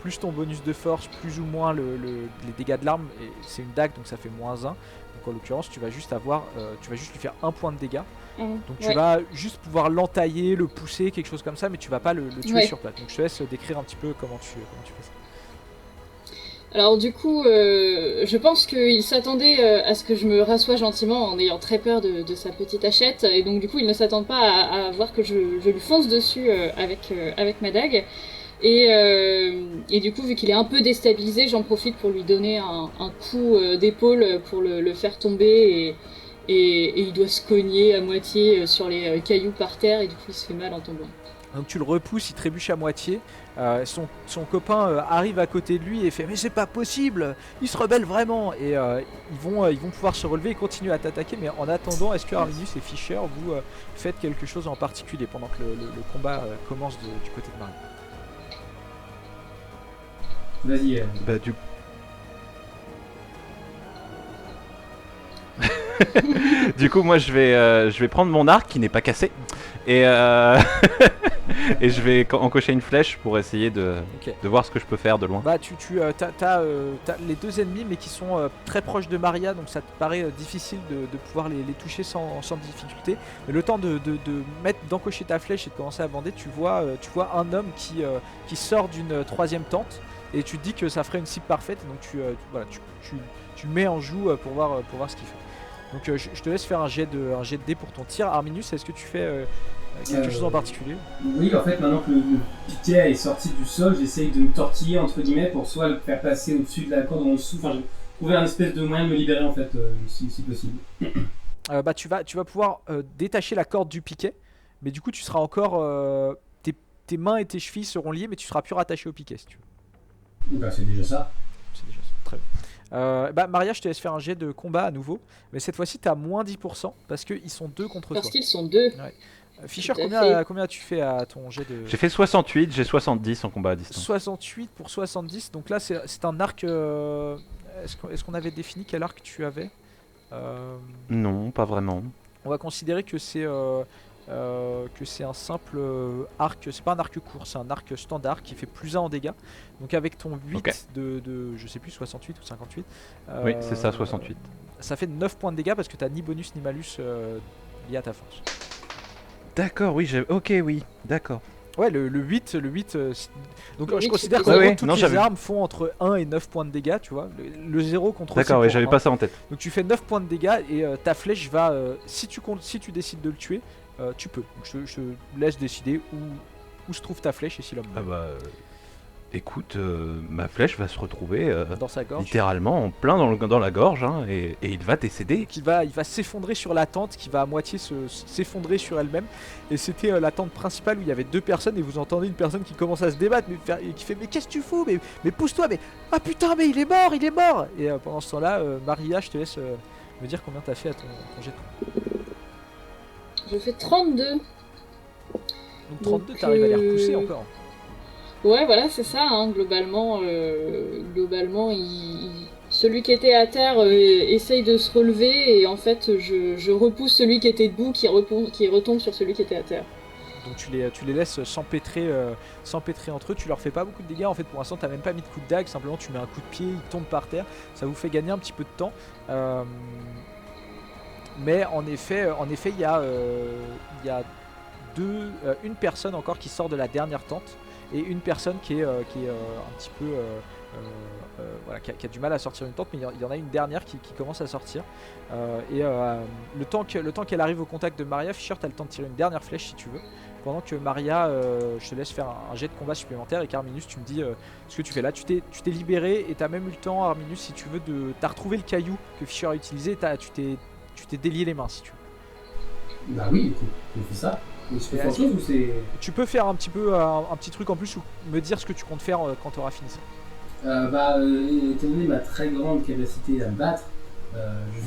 plus ton bonus de force, plus ou moins les dégâts de l'arme, et c'est une dague donc ça fait -1. Donc en l'occurrence tu vas juste lui faire un point de dégâts. Donc tu vas juste pouvoir l'entailler, le pousser, quelque chose comme ça, mais tu vas pas le tuer sur place. Donc je te laisse décrire un petit peu comment tu fais ça. Alors du coup, je pense qu'il s'attendait à ce que je me rassoie gentiment en ayant très peur de sa petite hachette, et donc du coup il ne s'attend pas à voir que je lui fonce dessus avec ma dague. Et du coup, vu qu'il est un peu déstabilisé, j'en profite pour lui donner un coup d'épaule pour le faire tomber, et il doit se cogner à moitié sur les cailloux par terre, et du coup il se fait mal en tombant. Donc tu le repousses, il trébuche à moitié. Son copain arrive à côté de lui et fait mais c'est pas possible, il se rebelle vraiment. Et ils vont pouvoir se relever et continuer à t'attaquer. Mais en attendant, est-ce que Arminius et Fischer vous faites quelque chose en particulier pendant que le combat commence du côté de Marie? Vas-y. Bah, du Du coup, moi, je vais prendre mon arc qui n'est pas cassé et et je vais encocher une flèche pour essayer de voir ce que je peux faire de loin. Bah, t'as les deux ennemis, mais qui sont très proches de Maria, donc ça te paraît difficile de pouvoir les toucher sans difficulté. Mais le temps d'encocher ta flèche et de commencer à bander, tu vois un homme qui sort d'une troisième tente, et tu te dis que ça ferait une cible parfaite, donc tu le mets en joue pour voir ce qu'il fait. Donc je te laisse faire un jet de dés pour ton tir. Arminius, est-ce que tu fais quelque chose en particulier? Oui, en fait, maintenant que le piquet est sorti du sol, j'essaye de me tortiller, entre guillemets, pour soit le faire passer au-dessus de la corde ou en dessous. Enfin, j'ai trouvé un espèce de moyen de me libérer, en fait, si possible. Bah, tu vas pouvoir détacher la corde du piquet, mais du coup tu seras encore... tes mains et tes chevilles seront liées, mais tu seras plus rattaché au piquet si tu veux. Bah, c'est déjà ça. C'est déjà ça, très bien. Bah Maria, je te laisse faire un jet de combat à nouveau, mais cette fois-ci t'as moins 10% parce qu'ils sont deux contre toi. Parce qu'ils sont deux. Ouais. Fischer, Tout à fait. combien as-tu fait à ton jet de... J'ai fait 68, j'ai 70 en combat à distance. 68 pour 70, donc là c'est un arc... Est-ce qu'on avait défini quel arc tu avais? Non, pas vraiment. On va considérer que c'est un simple arc, c'est pas un arc court, c'est un arc standard qui fait +1 en dégâts. Donc avec ton 8 Ok. de je sais plus 68 ou 58. Oui, c'est ça, 68. Ça fait 9 points de dégâts parce que t'as ni bonus ni malus lié à ta force. D'accord, oui, ok, oui, d'accord. Ouais, le 8, donc Le je 8, considère c'est que ouais, toutes non, les j'avais- armes font entre 1 et 9 points de dégâts, tu vois. Le 0 contre D'accord, ouais, j'avais pas ça en tête. Donc tu fais 9 points de dégâts et ta flèche va, si tu décides de le tuer, tu peux. Donc je te laisse décider où se trouve ta flèche et si l'homme Ah meurt. bah, écoute, ma flèche va se retrouver Dans sa gorge. littéralement en plein dans la gorge, hein, et il va décéder. Il va s'effondrer sur la tente, qui va à moitié s'effondrer sur elle-même. Et c'était la tente principale où il y avait deux personnes, et vous entendez une personne qui commence à se débattre, et qui fait mais qu'est-ce que tu fous, mais pousse-toi, mais ah putain, mais il est mort. Et pendant ce temps-là, Maria, je te laisse me dire combien t'as fait à ton jet de combat. Je fais 32. Donc 32, Donc, t'arrives à les repousser encore. Ouais, voilà, c'est ça. Hein. Globalement, celui qui était à terre essaye de se relever, et en fait, je repousse celui qui était debout, qui retombe sur celui qui était à terre. Donc tu les laisses s'empêtrer entre eux, tu leur fais pas beaucoup de dégâts en fait. Pour l'instant t'as même pas mis de coup de dague, simplement tu mets un coup de pied, ils tombent par terre, ça vous fait gagner un petit peu de temps. Mais en effet il y a une personne encore qui sort de la dernière tente, et une personne qui est un petit peu voilà, qui a du mal à sortir une tente, mais il y en a une dernière qui commence à sortir. Le temps qu'elle arrive au contact de Maria, Fischer, t'as le temps de tirer une dernière flèche si tu veux. Pendant que Maria, je te laisse faire un jet de combat supplémentaire, et qu'Arminius, tu me dis ce que tu fais là. Tu t'es libéré, et t'as même eu le temps, Arminius, si tu veux, t'as retrouvé le caillou que Fischer a utilisé, tu t'es délié les mains si tu veux. Bah oui, écoute, on fait ça. Mais je peux faire autre chose ou c'est... Tu peux faire un petit truc en plus, ou me dire ce que tu comptes faire quand tu auras fini ça. Étant donné ma très grande capacité à me battre,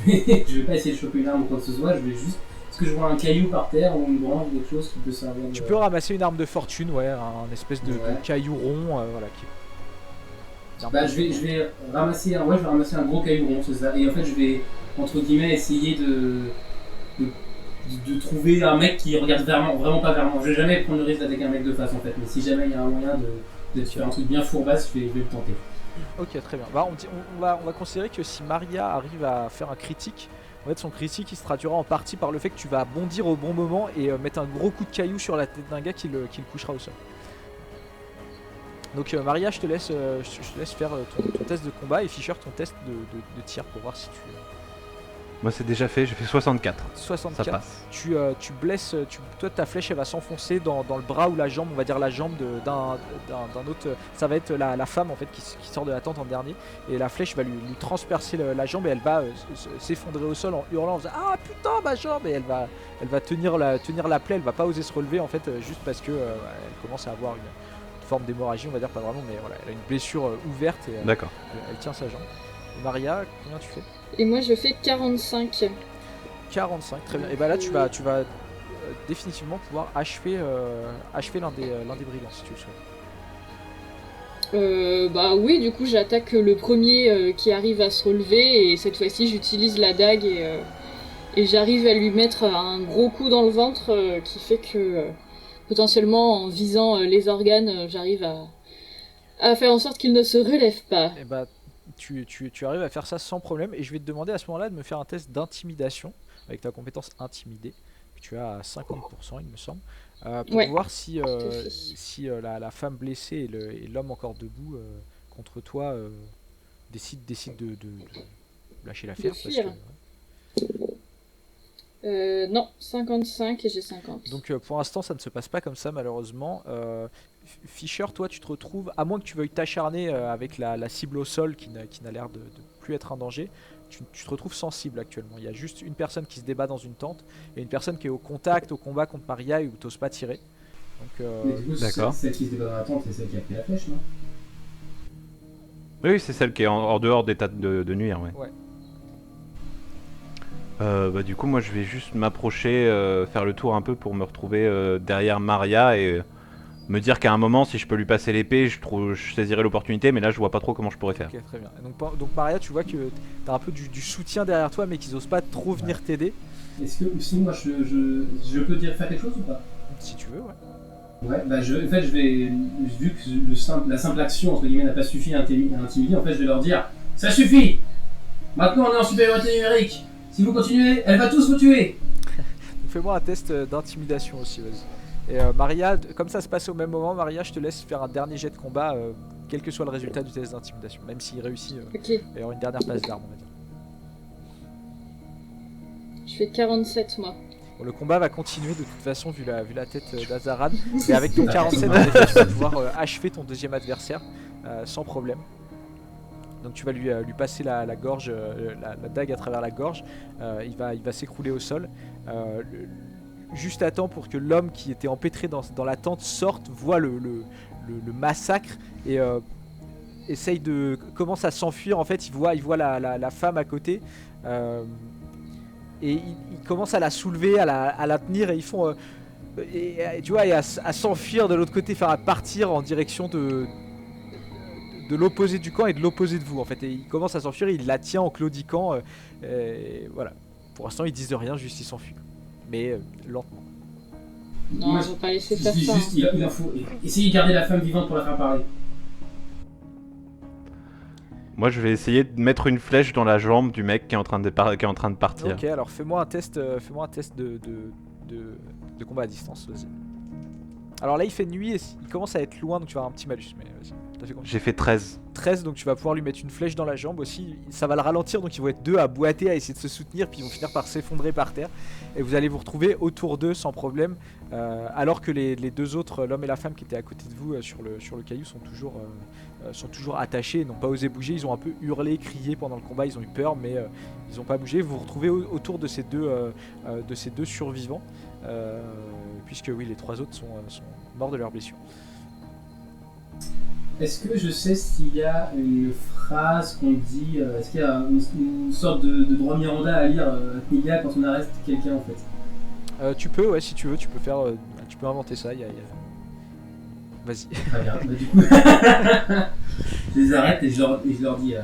je vais pas essayer de choper une arme ou quoi que ce soit, je vais juste... Est-ce que je vois un caillou par terre ou une branche, quelque chose qui peut servir de... Tu peux ramasser une arme de fortune, ouais, un espèce de Ouais. caillou rond, voilà. Bien. Bah, je vais ramasser un gros caillou rond, c'est ça. Et en fait, je vais, entre guillemets, essayer de trouver un mec qui regarde vraiment pas vers moi. Je vais jamais prendre le risque d'attaquer un mec de face, en fait. Mais si jamais il y a un moyen de faire un truc bien fourbasse, je vais le tenter. Ok, très bien. Bah, on va considérer que si Maria arrive à faire un critique, en fait son critique il se traduira en partie par le fait que tu vas bondir au bon moment et mettre un gros coup de caillou sur la tête d'un gars qui le couchera au sol. Donc Maria, je te laisse faire ton test de combat et Fischer ton test de tir pour voir si tu... Moi c'est déjà fait, j'ai fait 64. 64. Ça passe. Tu blesses, toi ta flèche elle va s'enfoncer dans le bras ou la jambe, on va dire la jambe d'un autre, ça va être la femme en fait qui sort de la tente en dernier, et la flèche va lui transpercer la jambe et elle va s'effondrer au sol en hurlant en faisant ah putain ma jambe, et elle va tenir la plaie, elle va pas oser se relever en fait juste parce que elle commence à avoir une forme d'hémorragie, on va dire, pas vraiment, mais voilà, elle a une blessure ouverte et D'accord. elle tient sa jambe. Et Maria, combien tu fais? Et moi je fais 45. 45, très bien. Et bah là tu vas définitivement pouvoir achever l'un des brigands si tu le souhaites. Bah oui, du coup j'attaque le premier qui arrive à se relever, et cette fois-ci j'utilise la dague et j'arrive à lui mettre un gros coup dans le ventre qui fait que potentiellement en visant les organes j'arrive à faire en sorte qu'il ne se relève pas. Et bah tu arrives à faire ça sans problème, et je vais te demander à ce moment-là de me faire un test d'intimidation avec ta compétence intimidée que tu as à 50% il me semble, pour Ouais, voir si tout à fait. la femme blessée et l'homme encore debout contre toi décident de lâcher l'affaire. fuir. Non, 55 et j'ai 50. Donc pour l'instant ça ne se passe pas comme ça malheureusement. Fischer, toi tu te retrouves, à moins que tu veuilles t'acharner avec la cible au sol qui n'a l'air de plus être un danger, tu te retrouves sensible actuellement. Il y a juste une personne qui se débat dans une tente et une personne qui est au combat contre Maria et où t'oses pas tirer. Donc, Mais du coup, d'accord. celle qui se débat dans la tente, c'est celle qui a pris la flèche, non? Oui, c'est celle qui est en dehors d'état de nuire, ouais. Ouais. Bah du coup moi je vais juste m'approcher, faire le tour un peu pour me retrouver derrière Maria et me dire qu'à un moment si je peux lui passer l'épée je saisirai l'opportunité, mais là je vois pas trop comment je pourrais faire. Ok, très bien. Et donc Maria, tu vois que t'as un peu du soutien derrière toi mais qu'ils osent pas trop venir t'aider. Est-ce que aussi moi je peux faire quelque chose ou pas? Si tu veux, ouais. Ouais, bah en fait je vais, vu que la simple action entre guillemets n'a pas suffi à intimider, en fait je vais leur dire ça suffit. Maintenant on est en supériorité numérique. Si vous continuez, elle va tous vous tuer. Donc fais-moi un test d'intimidation aussi, vas-y. Et Maria, comme ça se passe au même moment, Maria, je te laisse faire un dernier jet de combat, quel que soit le résultat du test d'intimidation. Même s'il réussit, Ok, il va y avoir une dernière passe d'armes, on va dire. je fais 47 moi. Bon, le combat va continuer de toute façon vu la tête d'Azaran. Et avec ton 47, en effet, tu vas pouvoir achever ton deuxième adversaire sans problème. Donc tu vas lui passer la gorge, la dague à travers la gorge. Il va s'écrouler au sol. Juste à temps pour que l'homme qui était empêtré dans la tente sorte, voit le massacre et commence à s'enfuir. En fait, il voit la femme à côté. Et il commence à la soulever, à la tenir, et ils font tu vois, et à s'enfuir de l'autre côté, enfin à partir en direction de l'opposé du camp et de l'opposé de vous en fait. Et il commence à s'enfuir, il la tient en claudiquant, et voilà. Pour l'instant ils disent rien, juste ils s'enfuient, mais lentement. Non, Moi, on va pas laisser Je faire dis ça. juste, il en faut essayer de garder la femme vivante pour la faire parler. Moi je vais essayer de mettre une flèche dans la jambe du mec qui est en train de partir. Ok, alors fais-moi un test de combat à distance, vas-y. Alors là il fait nuit et il commence à être loin, donc tu vas avoir un petit malus, mais vas-y. T'as fait combien? J'ai fait 13. 13, donc tu vas pouvoir lui mettre une flèche dans la jambe aussi. Ça va le ralentir, donc ils vont être deux à boiter, à essayer de se soutenir, puis ils vont finir par s'effondrer par terre. Et vous allez vous retrouver autour d'eux sans problème, alors que les deux autres, l'homme et la femme qui étaient à côté de vous sur le caillou, sont toujours attachés et n'ont pas osé bouger. Ils ont un peu hurlé, crié pendant le combat, ils ont eu peur, mais ils n'ont pas bougé. Vous vous retrouvez autour de ces deux survivants, puisque oui, les trois autres sont morts de leurs blessures. Est-ce que je sais s'il y a une phrase qu'on dit, est-ce qu'il y a une sorte de droit Miranda à lire à Kniga quand on arrête quelqu'un en fait? Tu peux, ouais, si tu veux, tu peux inventer ça. Vas-y. Très bien, bah, du coup. Je les arrête et je leur dis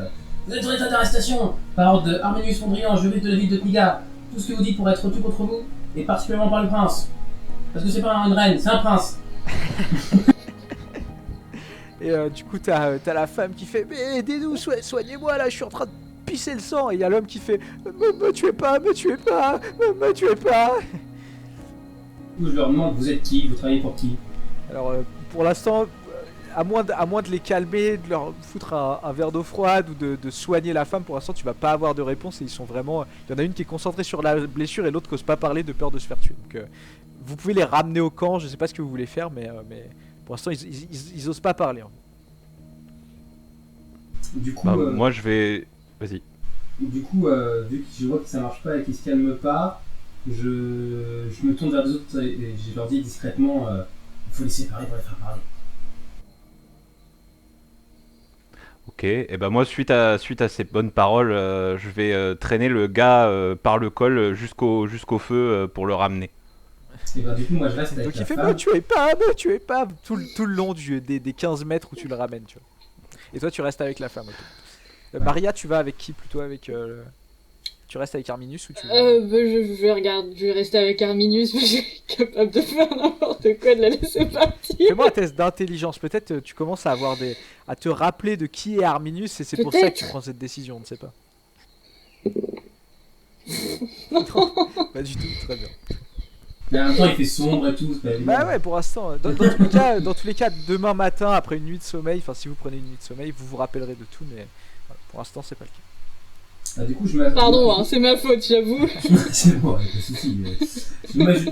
vous êtes en état d'arrestation par ordre de Arminius Mondrian, juriste de la ville de Kniga. Tout ce que vous dites pourrait être retenu contre vous, et particulièrement par le prince. Parce que c'est pas une reine, c'est un prince. Et du coup, t'as la femme qui fait mais aidez-nous, soignez-moi là, je suis en train de pisser le sang. Et il y a l'homme qui fait me tuez pas, me tuez pas, me tuez pas. Du coup, je leur demande vous êtes qui, vous travaillez pour qui. Alors pour l'instant, à moins de les calmer, de leur foutre un verre d'eau froide ou de soigner la femme, pour l'instant tu vas pas avoir de réponse et ils sont vraiment... Il y en a une qui est concentrée sur la blessure et l'autre qui n'ose pas parler de peur de se faire tuer. Donc vous pouvez les ramener au camp, je sais pas ce que vous voulez faire mais pour l'instant ils osent pas parler. Hein. Du coup, moi je vais... Vas-y. Du coup, vu que je vois que ça marche pas et qu'ils se calment pas, je me tourne vers les autres et je leur dis discrètement il faut les séparer pour les faire parler. Ok, et ben moi suite à ces bonnes paroles, je vais traîner le gars par le col jusqu'au feu pour le ramener. Et ben du coup moi je reste avec Donc la il fait femme. me tuez pas tout le long des 15 mètres où tu le ramènes, tu vois. Et toi tu restes avec la femme. Okay. Maria, tu vas avec qui plutôt avec tu restes avec Arminius ou tu je vais rester avec Arminius, mais je suis capable de faire n'importe quoi, de la laisser partir. Fais-moi un test d'intelligence, peut-être tu commences à avoir à te rappeler de qui est Arminius et c'est pour ça que tu prends cette décision, on ne sait pas. Non, pas du tout, très bien. Mais en même temps il fait sombre et tout, c'est pas évident. Bah ouais, pour l'instant, dans tous les cas, demain matin, après une nuit de sommeil, enfin si vous prenez une nuit de sommeil, vous vous rappellerez de tout, mais voilà, pour l'instant c'est pas le cas. Du coup, Pardon, hein, c'est ma faute, j'avoue. C'est bon, pas de soucis.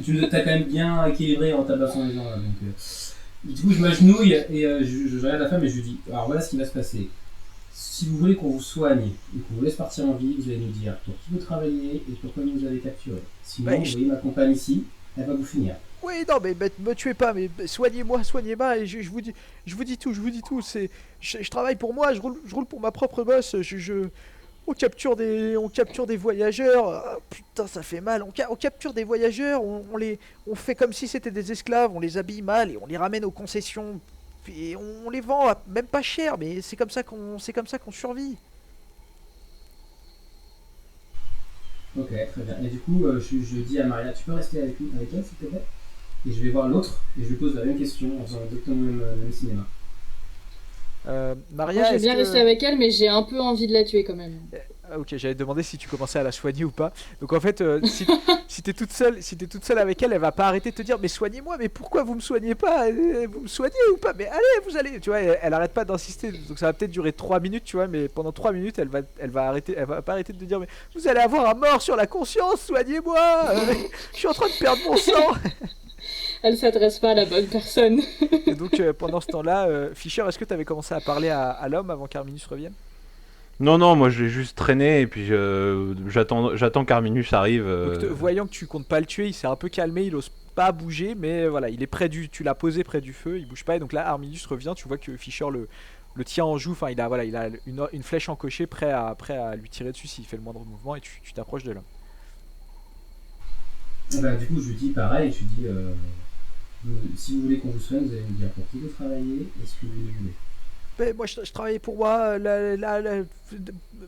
Tu t'as quand même bien équilibré en tabassant les gens là. Donc, du coup, je m'agenouille et je regarde la femme et je lui dis alors voilà ce qui va se passer. Si vous voulez qu'on vous soigne et qu'on vous laisse partir en vie, vous allez nous dire pour qui vous travaillez et pourquoi vous nous avez capturé. Sinon, vous voyez ma compagne ici, elle va vous finir. Oui, non, mais me tuez pas, mais soignez-moi, et je vous dis tout. Je travaille pour moi, je roule pour ma propre bosse, on capture des voyageurs. Oh, putain, ça fait mal. On capture des voyageurs, on fait comme si c'était des esclaves, on les habille mal et on les ramène aux concessions. Et on les vend même pas cher, mais c'est comme ça qu'on survit. Ok, très bien. Et du coup, je dis à Maria, tu peux rester avec elle, s'il te plaît. Et je vais voir l'autre et je lui pose la même question en faisant exactement le même cinéma. Maria, moi, je vais bien rester avec elle, mais j'ai un peu envie de la tuer quand même. Ok, j'allais te demander si tu commençais à la soigner ou pas. Donc en fait, si t'es toute seule avec elle, elle va pas arrêter de te dire mais soignez-moi, mais pourquoi vous me soignez pas? Vous me soignez ou pas? Mais allez, vous allez, tu vois, elle arrête pas d'insister. Donc ça va peut-être durer 3 minutes, tu vois, mais pendant 3 minutes, elle va pas arrêter de te dire mais vous allez avoir un mort sur la conscience, soignez-moi. Je suis en train de perdre mon sang. Elle s'adresse pas à la bonne personne. Et donc pendant ce temps-là, Fischer, est-ce que tu avais commencé à parler à l'homme avant qu'Arminus revienne? Non, moi je l'ai juste traîné et puis j'attends qu'Arminus arrive. Donc, voyant que tu comptes pas le tuer, il s'est un peu calmé, il ose pas bouger, mais voilà, il est tu l'as posé près du feu, il bouge pas, et donc là Arminus revient, tu vois que Fischer le tient en joue, enfin il a une flèche encochée prêt à lui tirer dessus s'il fait le moindre mouvement, et tu t'approches de l'homme. Du coup, je lui dis pareil, je lui dis si vous voulez qu'on vous soigne, vous allez me dire pour qui vous travaillez et ce que vous voulez. Ben, moi je travaillais pour moi,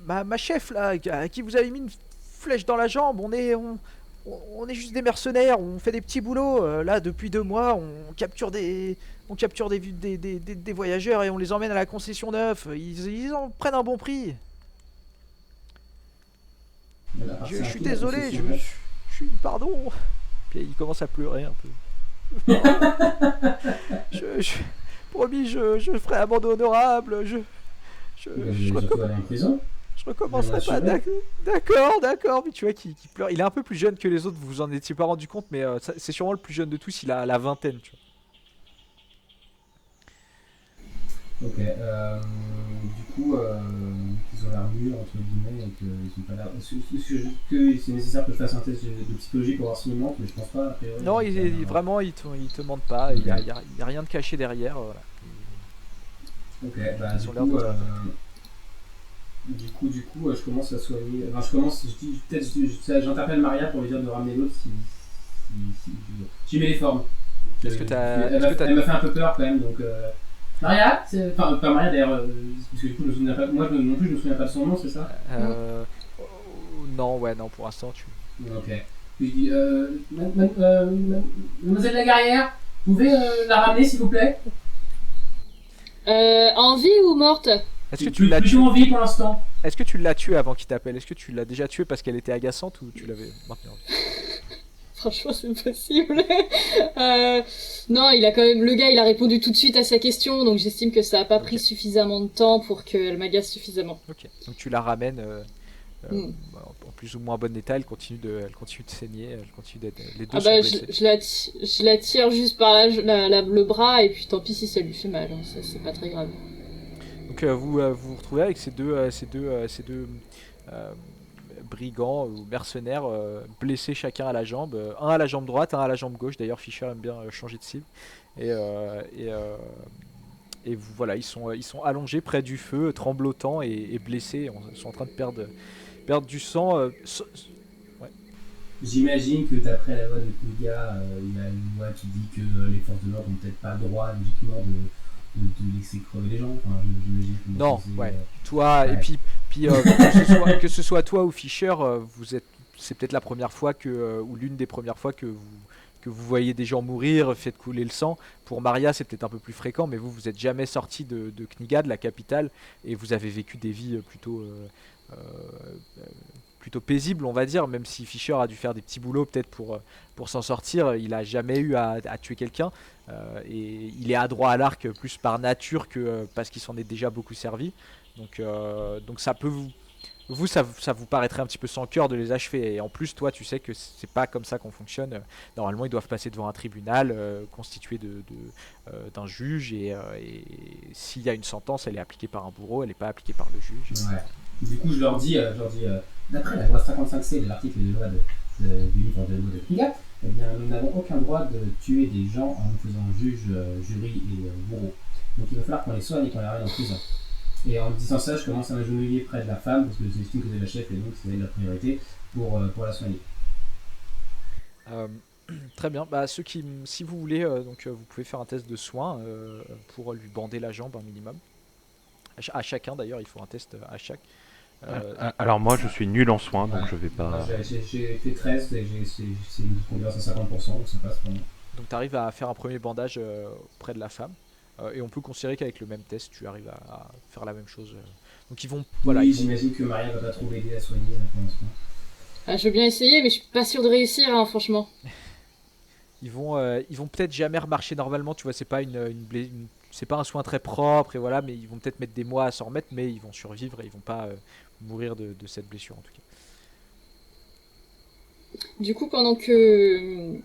ma chef là, à qui vous avez mis une flèche dans la jambe, on est juste des mercenaires, on fait des petits boulots, là depuis 2 mois on capture des voyageurs et on les emmène à la concession neuve, ils en prennent un bon prix. Voilà, Je suis désolé, pardon. Puis il commence à pleurer un peu. Promis, je ferai amende honorable. Je recommencerai pas. D'accord. Mais tu vois qu'il pleure. Il est un peu plus jeune que les autres. Vous vous en étiez pas rendu compte, mais c'est sûrement le plus jeune de tous. Il a la vingtaine. Tu vois. Ok. Du coup, ils ont l'air mûrs entre guillemets et qu'ils ont pas l'air. Est-ce que c'est nécessaire que je fasse un test de psychologie pour voir s'ils mentent, mais je pense pas. A priori, non, vraiment, il te mente pas. Il y a rien de caché derrière. Voilà. Ok, du coup, je commence à soigner. Enfin, j'interpelle Maria pour lui dire de ramener l'autre si j'y mets les formes. Elle m'a fait un peu peur quand même, donc. Maria, enfin pas Maria d'ailleurs, parce que du coup je me souviens pas, moi non plus je me souviens pas de son nom, c'est ça? Oh, non, ouais, non, pour l'instant, tu. Ok. Je lui dis, mademoiselle Lagarrière, vous pouvez la ramener s'il vous plaît? En vie ou morte? Est-ce que tu l'as Plutôt tué en vie pour l'instant. Est-ce que tu l'as tué avant qu'il t'appelle? Est-ce que tu l'as déjà tué parce qu'elle était agaçante ou tu l'avais maintenue en vie? Franchement, c'est possible. Non, il a quand même. Le gars, il a répondu tout de suite à sa question, donc j'estime que ça a pas pris Ok. suffisamment de temps pour qu'elle m'agace suffisamment. Ok. Donc tu la ramènes Hmm. en plus ou moins bon état. Elle continue de saigner. Elle continue d'être. Les deux Ah sont bah, blessés. je la tire juste par le bras, et puis tant pis si ça lui fait mal, hein, ça, c'est pas très grave. Donc vous retrouvez avec ces deux euh, brigands ou mercenaires blessés chacun à la jambe. Un à la jambe droite, un à la jambe gauche. D'ailleurs, Fischer aime bien changer de cible. Et, euh, et, euh, et voilà, ils sont allongés près du feu, tremblotants et blessés. Ils sont en train de perdre du sang. Ouais. J'imagine que d'après la loi de Kniga, il y a une loi qui dit que les forces de l'ordre n'ont peut-être pas le droit logiquement de laisser crever les gens. Enfin, j'imagine que Non, c'est. ouais. Toi, et Ouais. puis que ce soit toi ou Fischer, c'est peut-être la première fois ou l'une des premières fois que vous voyez des gens mourir, faites couler le sang. Pour Maria, c'est peut-être un peu plus fréquent, mais vous êtes jamais sorti de Kniga, de la capitale, et vous avez vécu des vies plutôt paisibles, on va dire, même si Fischer a dû faire des petits boulots peut-être pour s'en sortir, il a jamais eu à tuer quelqu'un, et il est adroit à l'arc plus par nature que parce qu'il s'en est déjà beaucoup servi. Donc ça peut ça vous paraîtrait un petit peu sans cœur de les achever. Et en plus, toi, tu sais que c'est pas comme ça qu'on fonctionne. Normalement, ils doivent passer devant un tribunal constitué d'un juge. Et s'il y a une sentence, elle est appliquée par un bourreau, elle n'est pas appliquée par le juge. Ouais. Du coup, je leur dis d'après la loi 55C de l'article de loi du livre de loi de Kniga, eh bien, nous n'avons aucun droit de tuer des gens en nous faisant juge, jury et bourreau. Donc il va falloir qu'on les soigne et qu'on les ramène en prison. Et en disant ça, je commence à m'agenouiller près de la femme, parce que j'estime que c'est la chef et donc c'est la priorité pour la soigner. Euh, Très bien. Bah, si vous voulez, vous pouvez faire un test de soin pour lui bander la jambe un minimum. À chacun d'ailleurs, il faut un test à chaque. Euh, Alors moi, je suis nul en soins, Ouais. donc je vais Moi, pas. j'ai fait 13 et c'est une confiance à 50%, donc ça passe pour moi. donc tu arrives à faire un premier bandage près de la femme. Et on peut considérer qu'avec le même test, tu arrives à faire la même chose. Donc ils vont, voilà, Oui, ils vont, j'imagine que Maria va pas trop m'aider à soigner là, pour l'instant. Ah, je veux bien essayer, mais je suis pas sûre de réussir, hein, franchement. ils vont peut-être jamais remarcher normalement. Tu vois, c'est pas c'est pas un soin très propre et voilà, mais ils vont peut-être mettre des mois à s'en remettre, mais ils vont survivre et ils vont pas mourir de cette blessure en tout cas. Du coup, pendant qu'on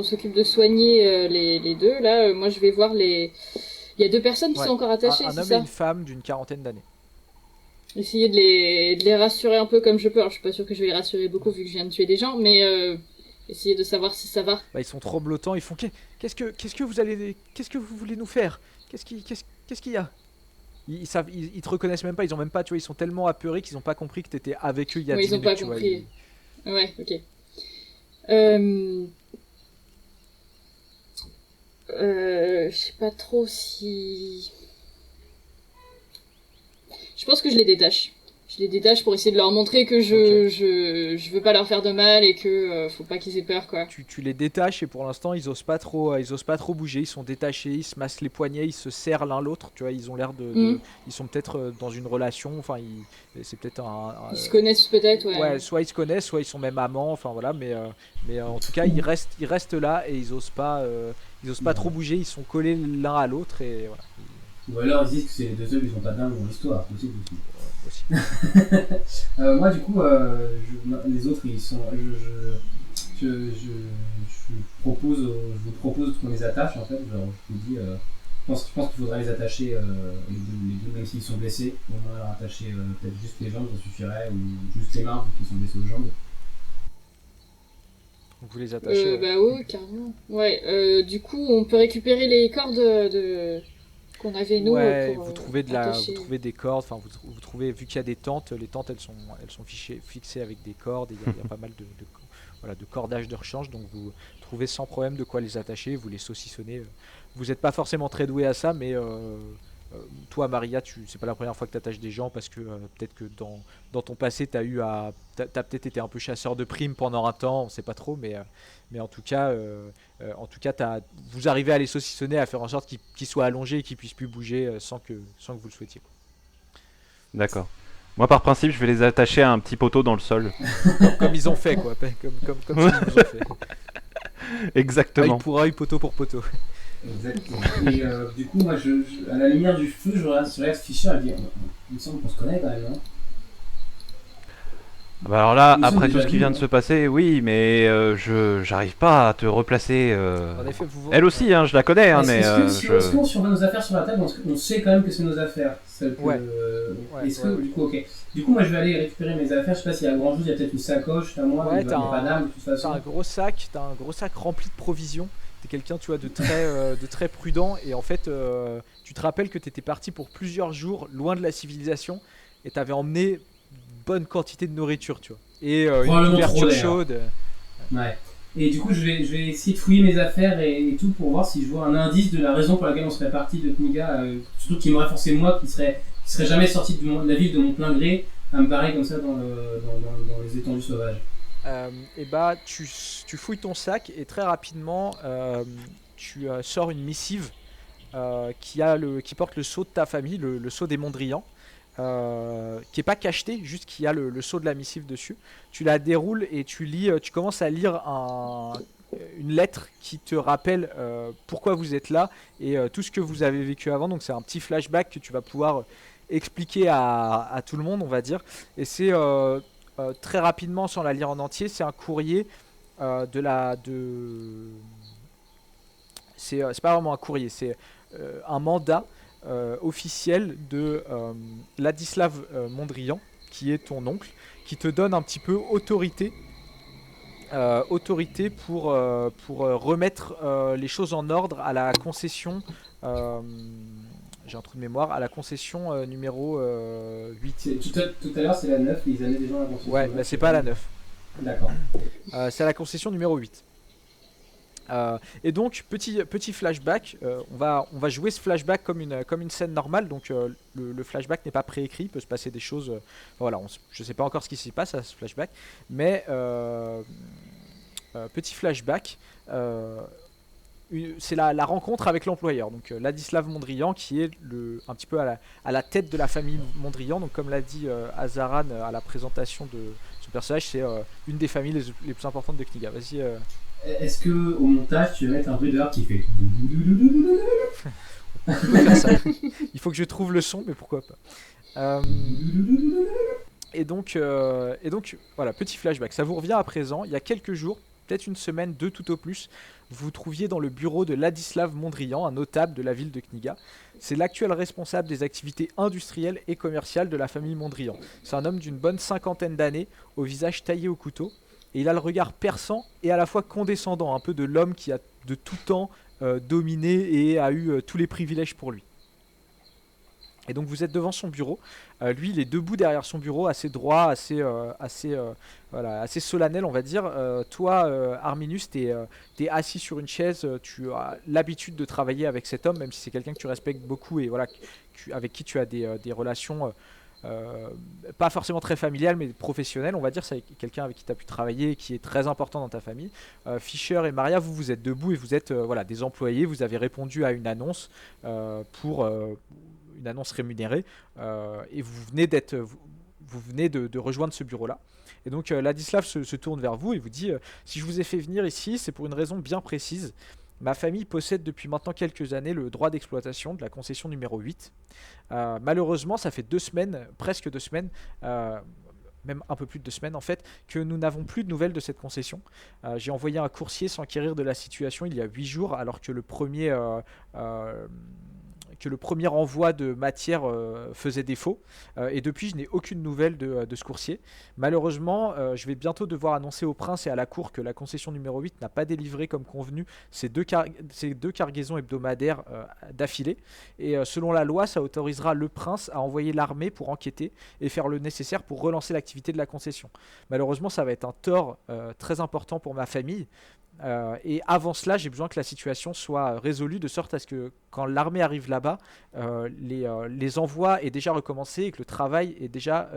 s'occupe de soigner les deux, là, moi je vais voir les. Il y a deux personnes qui Ouais. sont encore attachées, Un c'est homme et ça? une femme d'une quarantaine d'années. Essayer de les rassurer un peu comme je peux. Alors, je suis pas sûre que je vais les rassurer beaucoup vu que je viens de tuer des gens, mais essayer de savoir si ça va. Bah, ils sont tremblotants, ils font qu'est-ce que vous voulez nous faire? Qu'est-ce qu'il y a? Ils te reconnaissent même pas, ils ont même pas, tu vois, ils sont tellement apeurés qu'ils ont pas compris que t'étais avec eux il y a Ouais, 10 ils ont minutes, pas tu vois. compris. Ouais, ok. Euh... Je sais pas trop si. Je pense que je les détache. Je les détache pour essayer de leur montrer que Ok. je veux pas leur faire de mal et que faut pas qu'ils aient peur, quoi. Tu les détaches et pour l'instant ils osent pas trop bouger, ils sont détachés, ils se massent les poignets, ils se serrent l'un l'autre, tu vois, ils ont l'air Hmm. ils sont peut-être dans une relation, enfin c'est peut-être Ils se connaissent peut-être, ouais, ouais. soit ils se connaissent, soit ils sont même amants, enfin voilà, mais en tout cas ils restent là et ils osent pas trop Ouais. bouger, ils sont collés l'un à l'autre et voilà. Ou alors ils disent que c'est les deux seuls qui sont pas dingues dans l'histoire, c'est possible aussi. Aussi. Moi, du coup, les autres, ils sont. Je vous propose qu'on les attache en fait. Genre, je vous dis, je pense qu'il faudrait les attacher, les deux, même s'ils sont blessés. Au moins leur attacher peut-être juste les jambes, ça suffirait, ou juste les mains, vu qu'ils sont blessés aux jambes. Donc vous les attachez, ouais. Bah oui, carrément. Ouais, du coup, on peut récupérer les cordes qu'on avait nous Ouais, pour vous attacher. trouvez des cordes, enfin vous trouvez, vu qu'il y a des tentes, les tentes elles sont fixées avec des cordes et il y a pas mal voilà, de cordages de rechange, donc vous trouvez sans problème de quoi les attacher, vous les saucissonnez vous n'êtes pas forcément très doué à ça, mais toi, Maria, c'est pas la première fois que tu attaches des gens parce que peut-être que dans ton passé, t'as peut-être été un peu chasseur de primes pendant un temps, on sait pas trop, mais en tout cas vous arrivez à les saucissonner, à faire en sorte qu'ils soient allongés et qu'ils puissent plus bouger sans que vous le souhaitiez. D'accord. Moi, par principe, je vais les attacher à un petit poteau dans le sol. Comme ils ont fait, quoi. Comme ça, ils nous ont fait. Exactement. Œil pour œil, poteau pour poteau. Exactement. Et du coup, moi, à la lumière du feu, je regarde Fischer et je dis, il me semble qu'on se connaît quand même, non? Bah alors là, Ils sont après tout déjà ce qui vus, vient de hein. se passer, oui, mais j'arrive pas à te replacer. En effet, Elle aussi, hein, je la connais, hein, mais Est-ce que si on met nos affaires sur la table, on sait quand même que c'est nos affaires? Ouais. Est-ce que, du coup, ok. Du coup, moi, je vais aller récupérer mes affaires. Je sais pas s'il y a grand chose. Il y a peut-être une sacoche à moi. Ouais, Il n'y a pas d'armes, de toute t'as façon. un gros sac rempli de provisions. T'es quelqu'un, tu vois, de très prudent. Et en fait, tu te rappelles que t'étais parti pour plusieurs jours loin de la civilisation et t'avais emmené une bonne quantité de nourriture, tu vois. Et une Probablement couverture trop, d'ailleurs. chaude. Ouais. Et du coup, je vais essayer de fouiller mes affaires et tout pour voir si je vois un indice de la raison pour laquelle on serait parti de Kniga. Surtout qui m'aurait forcé moi, qui serait jamais sorti de la ville de mon plein gré, à me barrer comme ça dans les étendues sauvages. Et bah, tu fouilles ton sac et très rapidement, tu sors une missive qui porte le sceau de ta famille, le sceau des Mondrian. Qui est pas cacheté, juste qu'il y a le sceau de la missive dessus. Tu la déroules et tu commences à lire une lettre qui te rappelle pourquoi vous êtes là et tout ce que vous avez vécu avant. Donc c'est un petit flashback que tu vas pouvoir expliquer à tout le monde, on va dire. Et c'est très rapidement, sans la lire en entier, c'est un courrier c'est pas vraiment un courrier, c'est un mandat officiel de Ladislav Mondrian, qui est ton oncle, qui te donne un petit peu autorité pour remettre les choses en ordre à la concession. J'ai un trou de mémoire, à la concession numéro 8. Tout à l'heure, c'est la 9, ils allaient déjà à la concession. Ouais, mais c'est pas la 9. D'accord. C'est à la concession numéro 8. Et donc, petit flashback, on va jouer ce flashback comme une scène normale. Donc, le flashback n'est pas préécrit, il peut se passer des choses. Voilà, je sais pas encore ce qui s'y passe à ce flashback, mais petit flashback, c'est la rencontre avec l'employeur. Donc, Ladislav Mondrian, qui est un petit peu à la tête de la famille Mondrian. Donc, comme l'a dit Azaran à la présentation de ce personnage, c'est une des familles les plus importantes de Kniga. Vas-y. Est-ce que au montage, tu vas mettre un bruit dehors qui fait. On peut faire ça. Il faut que je trouve le son, mais pourquoi pas. Et donc, voilà, petit flashback. Ça vous revient à présent. Il y a quelques jours, peut-être une semaine, 2 tout au plus, vous vous trouviez dans le bureau de Ladislav Mondrian, un notable de la ville de Kniga. C'est l'actuel responsable des activités industrielles et commerciales de la famille Mondrian. C'est un homme d'une bonne cinquantaine d'années, au visage taillé au couteau. Et il a le regard perçant et à la fois condescendant, un peu de l'homme qui a de tout temps dominé et a eu tous les privilèges pour lui. Et donc vous êtes devant son bureau. Lui, il est debout derrière son bureau, assez droit, assez solennel, on va dire. Toi, Arminus, t'es assis sur une chaise. Tu as l'habitude de travailler avec cet homme, même si c'est quelqu'un que tu respectes beaucoup et voilà, avec qui tu as des relations pas forcément très familiales, mais professionnelles, on va dire. C'est quelqu'un avec qui tu as pu travailler et qui est très important dans ta famille. Fischer et Maria, vous êtes debout et vous êtes des employés. Vous avez répondu à une annonce pour une annonce rémunérée et vous venez de rejoindre ce bureau-là. Et donc Ladislav se tourne vers vous et vous dit si je vous ai fait venir ici, c'est pour une raison bien précise. Ma famille possède depuis maintenant quelques années le droit d'exploitation de la concession numéro 8. Malheureusement, ça fait 2 semaines, presque 2 semaines, même un peu plus de 2 semaines en fait, que nous n'avons plus de nouvelles de cette concession. J'ai envoyé un coursier s'enquérir de la situation il y a 8 jours, alors que le premier envoi de matière faisait défaut. Et depuis, je n'ai aucune nouvelle de ce coursier. Malheureusement, je vais bientôt devoir annoncer au prince et à la cour que la concession numéro 8 n'a pas délivré comme convenu ces deux cargaisons hebdomadaires d'affilée. Et selon la loi, ça autorisera le prince à envoyer l'armée pour enquêter et faire le nécessaire pour relancer l'activité de la concession. Malheureusement, ça va être un tort très important pour ma famille. Et avant cela, j'ai besoin que la situation soit résolue de sorte à ce que quand l'armée arrive là-bas, les envois aient déjà recommencé et que le travail est déjà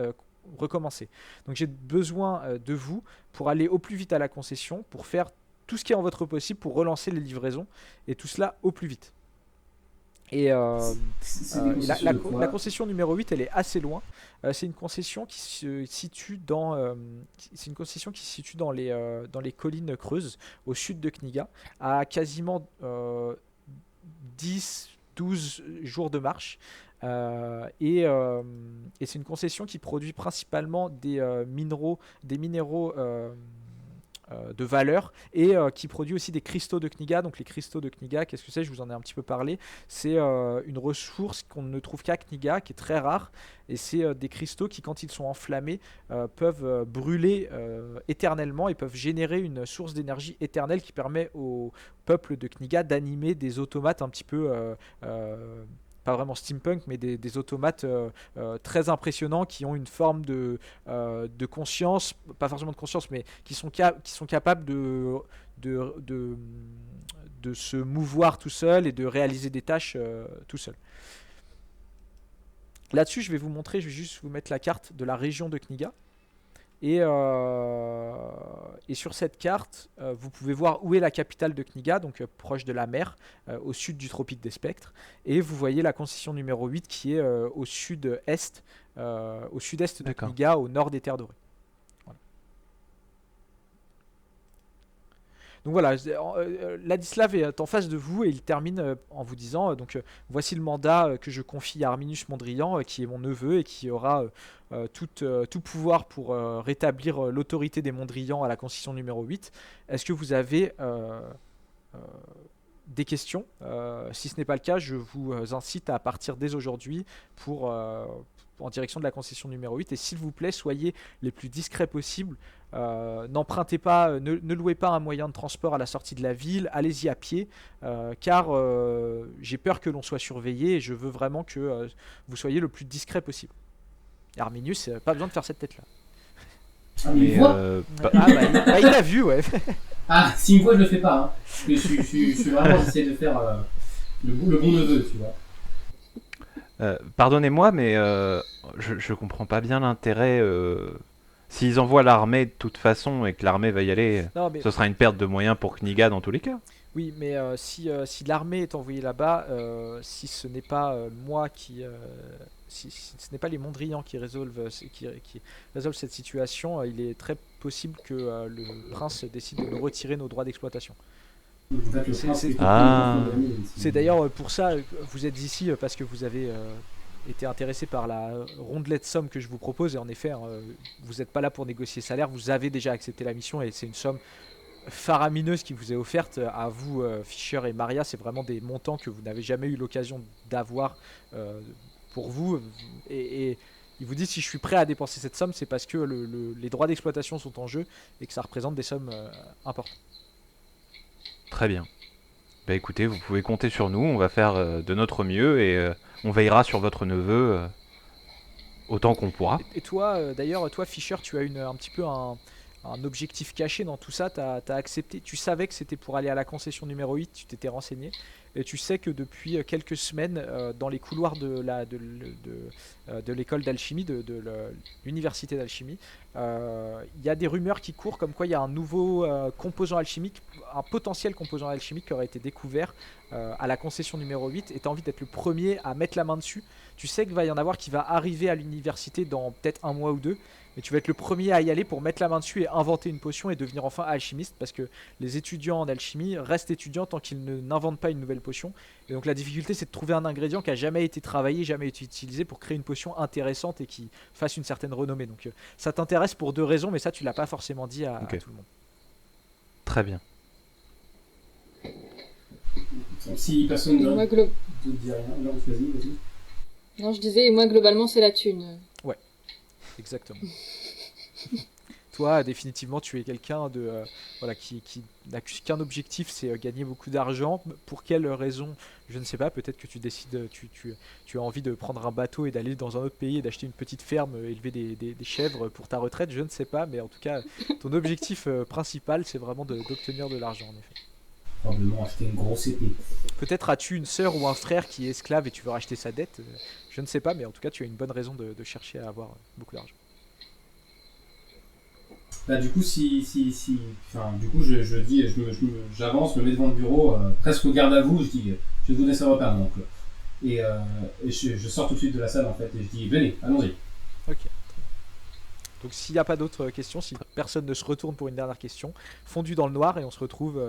recommencé. Donc j'ai besoin de vous pour aller au plus vite à la concession, pour faire tout ce qui est en votre possible pour relancer les livraisons et tout cela au plus vite. Et C'est des la, concessions la de co- quoi? la concession numéro 8, elle est assez loin. C'est une concession qui se situe c'est une concession qui se situe dans les collines creuses au sud de Kniga, à quasiment 10-12 jours de marche. Et c'est une concession qui produit principalement des minéraux de valeur et qui produit aussi des cristaux de Kniga. Donc les cristaux de Kniga, qu'est-ce que c'est? Je vous en ai un petit peu parlé. C'est une ressource qu'on ne trouve qu'à Kniga, qui est très rare. Et c'est des cristaux qui, quand ils sont enflammés, peuvent brûler éternellement et peuvent générer une source d'énergie éternelle qui permet au peuple de Kniga d'animer des automates un petit peu... pas vraiment steampunk, mais des automates très impressionnants qui ont une forme de conscience, pas forcément de conscience, mais qui sont capables de, de, de se mouvoir tout seul et de réaliser des tâches tout seul. Là-dessus, je vais vous montrer, je vais juste vous mettre la carte de la région de Kniga. Et sur cette carte, vous pouvez voir où est la capitale de Kniga, donc proche de la mer, au sud du tropique des spectres. Et vous voyez la concession numéro 8 qui est au sud-est de D'accord. Kniga, au nord des terres dorées. Voilà. Donc voilà, Ladislav est en face de vous et il termine en vous disant voici le mandat que je confie à Arminius Mondrian, qui est mon neveu et qui aura tout pouvoir pour rétablir l'autorité des Mondrian à la concession numéro 8. Est-ce que vous avez euh, des questions? Si ce n'est pas le cas, je vous incite à partir dès aujourd'hui en direction de la concession numéro 8. Et s'il vous plaît, soyez les plus discrets possibles. N'empruntez pas, ne louez pas un moyen de transport à la sortie de la ville, allez-y à pied, car j'ai peur que l'on soit surveillé et je veux vraiment que vous soyez le plus discret possible. Et Arminius, pas besoin de faire cette tête-là. Ah, mais il Mais voit. Il t'a vu, ouais. Ah, s'il me voit, je le fais pas. Hein. Parce que je suis vraiment, j'essaie de faire le bon neveu, tu vois. Pardonnez-moi, mais je comprends pas bien l'intérêt. S'ils envoient l'armée de toute façon et que l'armée va y aller, Non, mais ce sera une perte de moyens pour Kniga dans tous les cas. oui, mais si l'armée est envoyée là-bas, si ce n'est pas moi si ce n'est pas les Mondrian qui résolvent cette situation, il est très possible que le prince décide de nous retirer nos droits d'exploitation. En fait, le C'est- prince c'est- fait Ah. C'est d'ailleurs pour ça que vous êtes ici, parce que vous avez été intéressé par la rondelette somme que je vous propose. Et en effet, hein, vous n'êtes pas là pour négocier salaire, vous avez déjà accepté la mission et c'est une somme faramineuse qui vous est offerte à vous, Fischer et Maria. C'est vraiment des montants que vous n'avez jamais eu l'occasion d'avoir pour vous. Et il vous dit, si je suis prêt à dépenser cette somme, c'est parce que les droits d'exploitation sont en jeu et que ça représente des sommes importantes. Très bien. Bah écoutez, vous pouvez compter sur nous, on va faire de notre mieux et on veillera sur votre neveu autant qu'on pourra. Et toi, d'ailleurs, toi, Fischer, tu as un petit peu un objectif caché dans tout ça. Tu as accepté, tu savais que c'était pour aller à la concession numéro 8, tu t'étais renseigné. Et tu sais que depuis quelques semaines, dans les couloirs de l'école d'alchimie, de l'université d'alchimie, il y a des rumeurs qui courent comme quoi il y a un nouveau composant alchimique, un potentiel composant alchimique qui aurait été découvert à la concession numéro 8. Et tu as envie d'être le premier à mettre la main dessus. Tu sais qu'il va y en avoir qui va arriver à l'université dans peut-être un mois ou deux, mais tu vas être le premier à y aller pour mettre la main dessus et inventer une potion et devenir enfin alchimiste, parce que les étudiants en alchimie restent étudiants tant qu'ils n'inventent pas une nouvelle potion. Et donc la difficulté, c'est de trouver un ingrédient qui a jamais été travaillé, jamais été utilisé pour créer une potion intéressante et qui fasse une certaine renommée. Donc ça t'intéresse pour deux raisons, mais ça tu l'as pas forcément dit à Ok. tout le monde. Très bien. Si personne Moi, ne dit rien, non, vas-y. Non, je disais, moi, globalement, c'est la thune. Exactement. toi, définitivement, tu es quelqu'un de voilà qui n'a qu'un objectif, c'est gagner beaucoup d'argent. Pour quelle raison? Je ne sais pas. Peut-être que tu décides, tu as envie de prendre un bateau et d'aller dans un autre pays et d'acheter une petite ferme, élever des chèvres pour ta retraite. Je ne sais pas, mais en tout cas, ton objectif principal, c'est vraiment d'obtenir de l'argent, en effet. Probablement acheter une grosse épée. Peut-être as-tu une sœur ou un frère qui est esclave et tu veux racheter sa dette. Je ne sais pas, mais en tout cas, tu as une bonne raison de chercher à avoir beaucoup d'argent. Bah, du coup, enfin, du coup, je dis, j'avance, je me mets devant le bureau, presque au garde à vous, je dis, je vais vous donner ce repas, mon oncle. Et je sors tout de suite de la salle, en fait, et je dis, venez, allons-y. Ok. Donc s'il n'y a pas d'autres questions, si personne ne se retourne pour une dernière question, fondu dans le noir et on se retrouve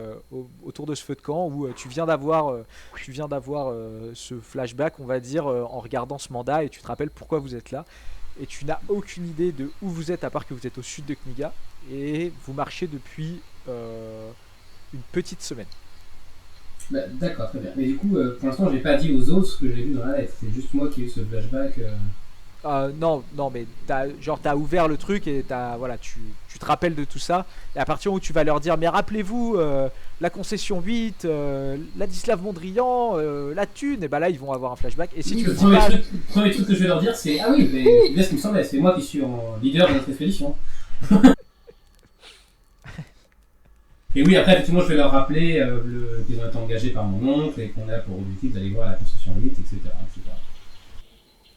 autour de ce feu de camp où tu viens d'avoir ce flashback, on va dire, en regardant ce mandat et tu te rappelles pourquoi vous êtes là. Et tu n'as aucune idée de où vous êtes à part que vous êtes au sud de Kniga et vous marchez depuis une petite semaine. Bah, d'accord, très bien. Mais du coup, pour l'instant, j'ai pas dit aux autres ce que j'ai vu dans la lettre. C'est juste moi qui ai eu ce flashback. Non, non, mais t'as ouvert le truc et voilà, tu te rappelles de tout ça. Et à partir où tu vas leur dire, mais rappelez-vous, la concession 8, Ladislav Mondrian, la thune, et bah là ils vont avoir un flashback. Et si tu Le le dis pas, premier truc que je vais leur dire, c'est ah oui, mais ce qui me semblait, c'est moi qui suis en leader de notre expédition. Et oui, après, effectivement, je vais leur rappeler qu'ils ont été engagés par mon oncle et qu'on a pour objectif d'aller voir la concession 8, etc. etc.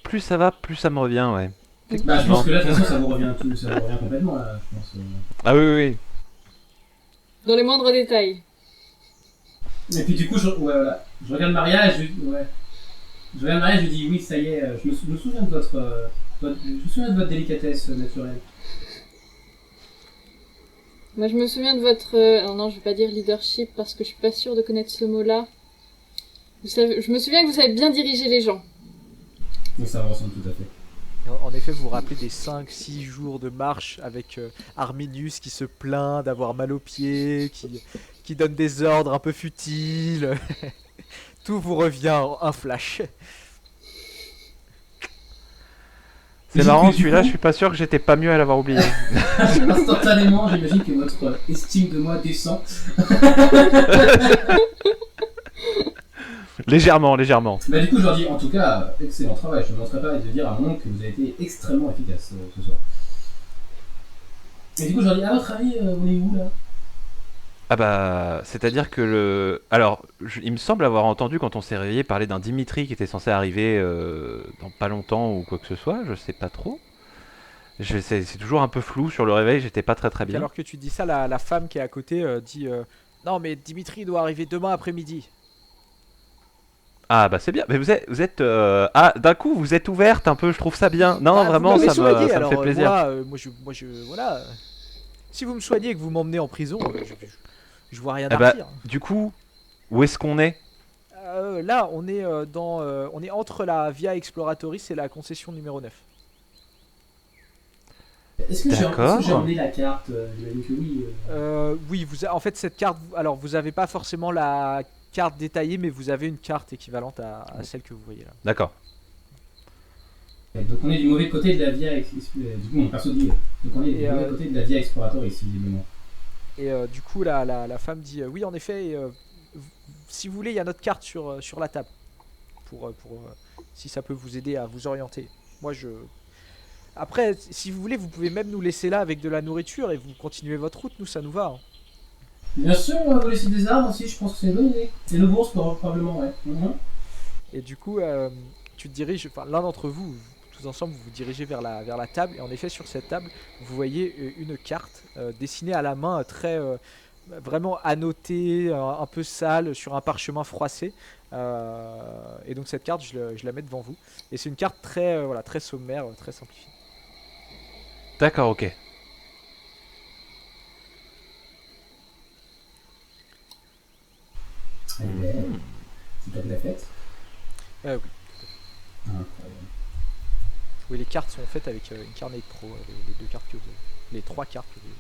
Plus ça va, plus ça me revient, ouais. Bah, je pense que là, de toute façon, ça vous revient complètement, là, je pense. Ah oui, oui, oui. Dans les moindres détails. Et puis, du coup, ouais, voilà. Je regarde Maria et je regarde Maria et je dis oui, ça y est, je me souviens de votre délicatesse naturelle. Moi, je me souviens de votre... alors non, je vais pas dire leadership parce que je suis pas sûre de connaître ce mot-là. Je me souviens que vous savez bien diriger les gens. Donc ça me ressemble tout à fait. en effet, vous vous rappelez des 5-6 jours de marche avec Arminius qui se plaint d'avoir mal aux pieds, qui donne des ordres un peu futiles. Tout vous revient en un flash. C'est marrant, celui-là, je suis pas sûr que j'étais pas mieux à l'avoir oublié. Instantanément, j'imagine que votre estime de moi descend. Légèrement, légèrement. Bah du coup, je leur dis, en tout cas, excellent travail. Je ne manquerai pas de dire à mon oncle que vous avez été extrêmement efficace ce soir. Et du coup, je leur dis, à votre avis, on est où là? Ah bah, c'est-à-dire que Alors, il me semble avoir entendu quand on s'est réveillé parler d'un Dimitri qui était censé arriver dans pas longtemps ou quoi que ce soit, je sais pas trop. C'est toujours un peu flou sur le réveil, j'étais pas très bien. Alors que tu dis ça, la femme qui est à côté dit non mais Dimitri doit arriver demain après-midi. Ah bah c'est bien, mais Ah, d'un coup, vous êtes ouverte un peu, je trouve ça bien. Non, Bah, vraiment, vous m'avez ça soigné, me alors fait plaisir. moi, voilà. Si vous me soignez et que vous m'emmenez en prison, je vois rien Eh à bah, redire. du coup, où est-ce qu'on est? Là, on est on est entre la Via Exploratoris et la concession numéro 9. Est-ce que j'ai D'accord. emmené la carte? J'imagine que oui. Oui, en fait, cette carte, alors vous avez pas forcément la carte détaillée, mais vous avez une carte équivalente à celle que vous voyez là. D'accord. Donc on est du mauvais côté de la Via du coup, mon perso dit. Donc on est du mauvais côté de la Via Exploratoris, visiblement. Et du coup, la femme dit oui, en effet, si vous voulez, il y a notre carte sur la table. Pour si ça peut vous aider à vous orienter. Moi, Après, si vous voulez, vous pouvez même nous laisser là avec de la nourriture et vous continuez votre route, nous ça nous va. Hein. Bien sûr, on va vous laisser des armes aussi, je pense que c'est une bonne idée. Et le bourse, probablement, ouais. Et du coup, tu te diriges, enfin l'un d'entre vous, tous ensemble, vous vous dirigez vers la table. Et en effet, sur cette table, vous voyez une carte dessinée à la main, très vraiment annotée, un peu sale, sur un parchemin froissé. Et donc cette carte, je la mets devant vous. Et c'est une carte très, voilà, très sommaire, très simplifiée. D'accord, ok. C'est pas de la fête. Oui. Incroyable. Oui, les cartes sont faites avec une Carnet Pro, les deux cartes que vous avez. Les trois cartes que vous avez.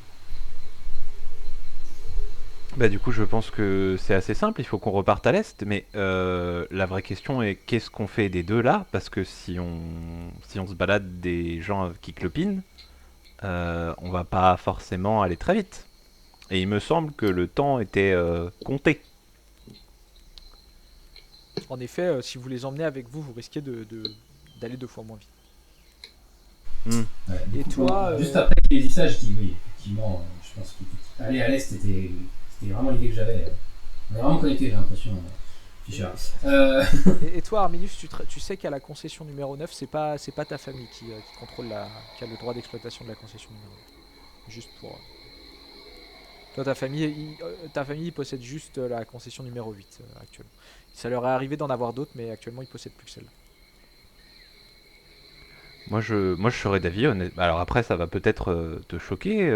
Bah du coup, je pense que c'est assez simple, il faut qu'on reparte à l'est, mais la vraie question est qu'est-ce qu'on fait des deux là? Parce que si on se balade des gens qui clopinent, on va pas forcément aller très vite. Et il me semble que le temps était compté. En effet, si vous les emmenez avec vous, vous risquez d'aller 2 fois moins vite. Hmm. Ouais, du Et coup, toi, juste après qu'il ait dit ça, je dis oui, effectivement, je pense qu'aller à l'est, c'était vraiment l'idée que j'avais. On est vraiment connecté, j'ai l'impression, Fischer. et toi, Arminius, tu sais qu'à la concession numéro 9, c'est pas ta famille qui contrôle qui a le droit d'exploitation de la concession numéro 9. Juste pour. Toi, ta famille ils possède juste la concession numéro 8 actuellement. Ça leur est arrivé d'en avoir d'autres, mais actuellement, ils possèdent plus que celle-là. Moi, je serais d'avis, alors après, ça va peut-être te choquer,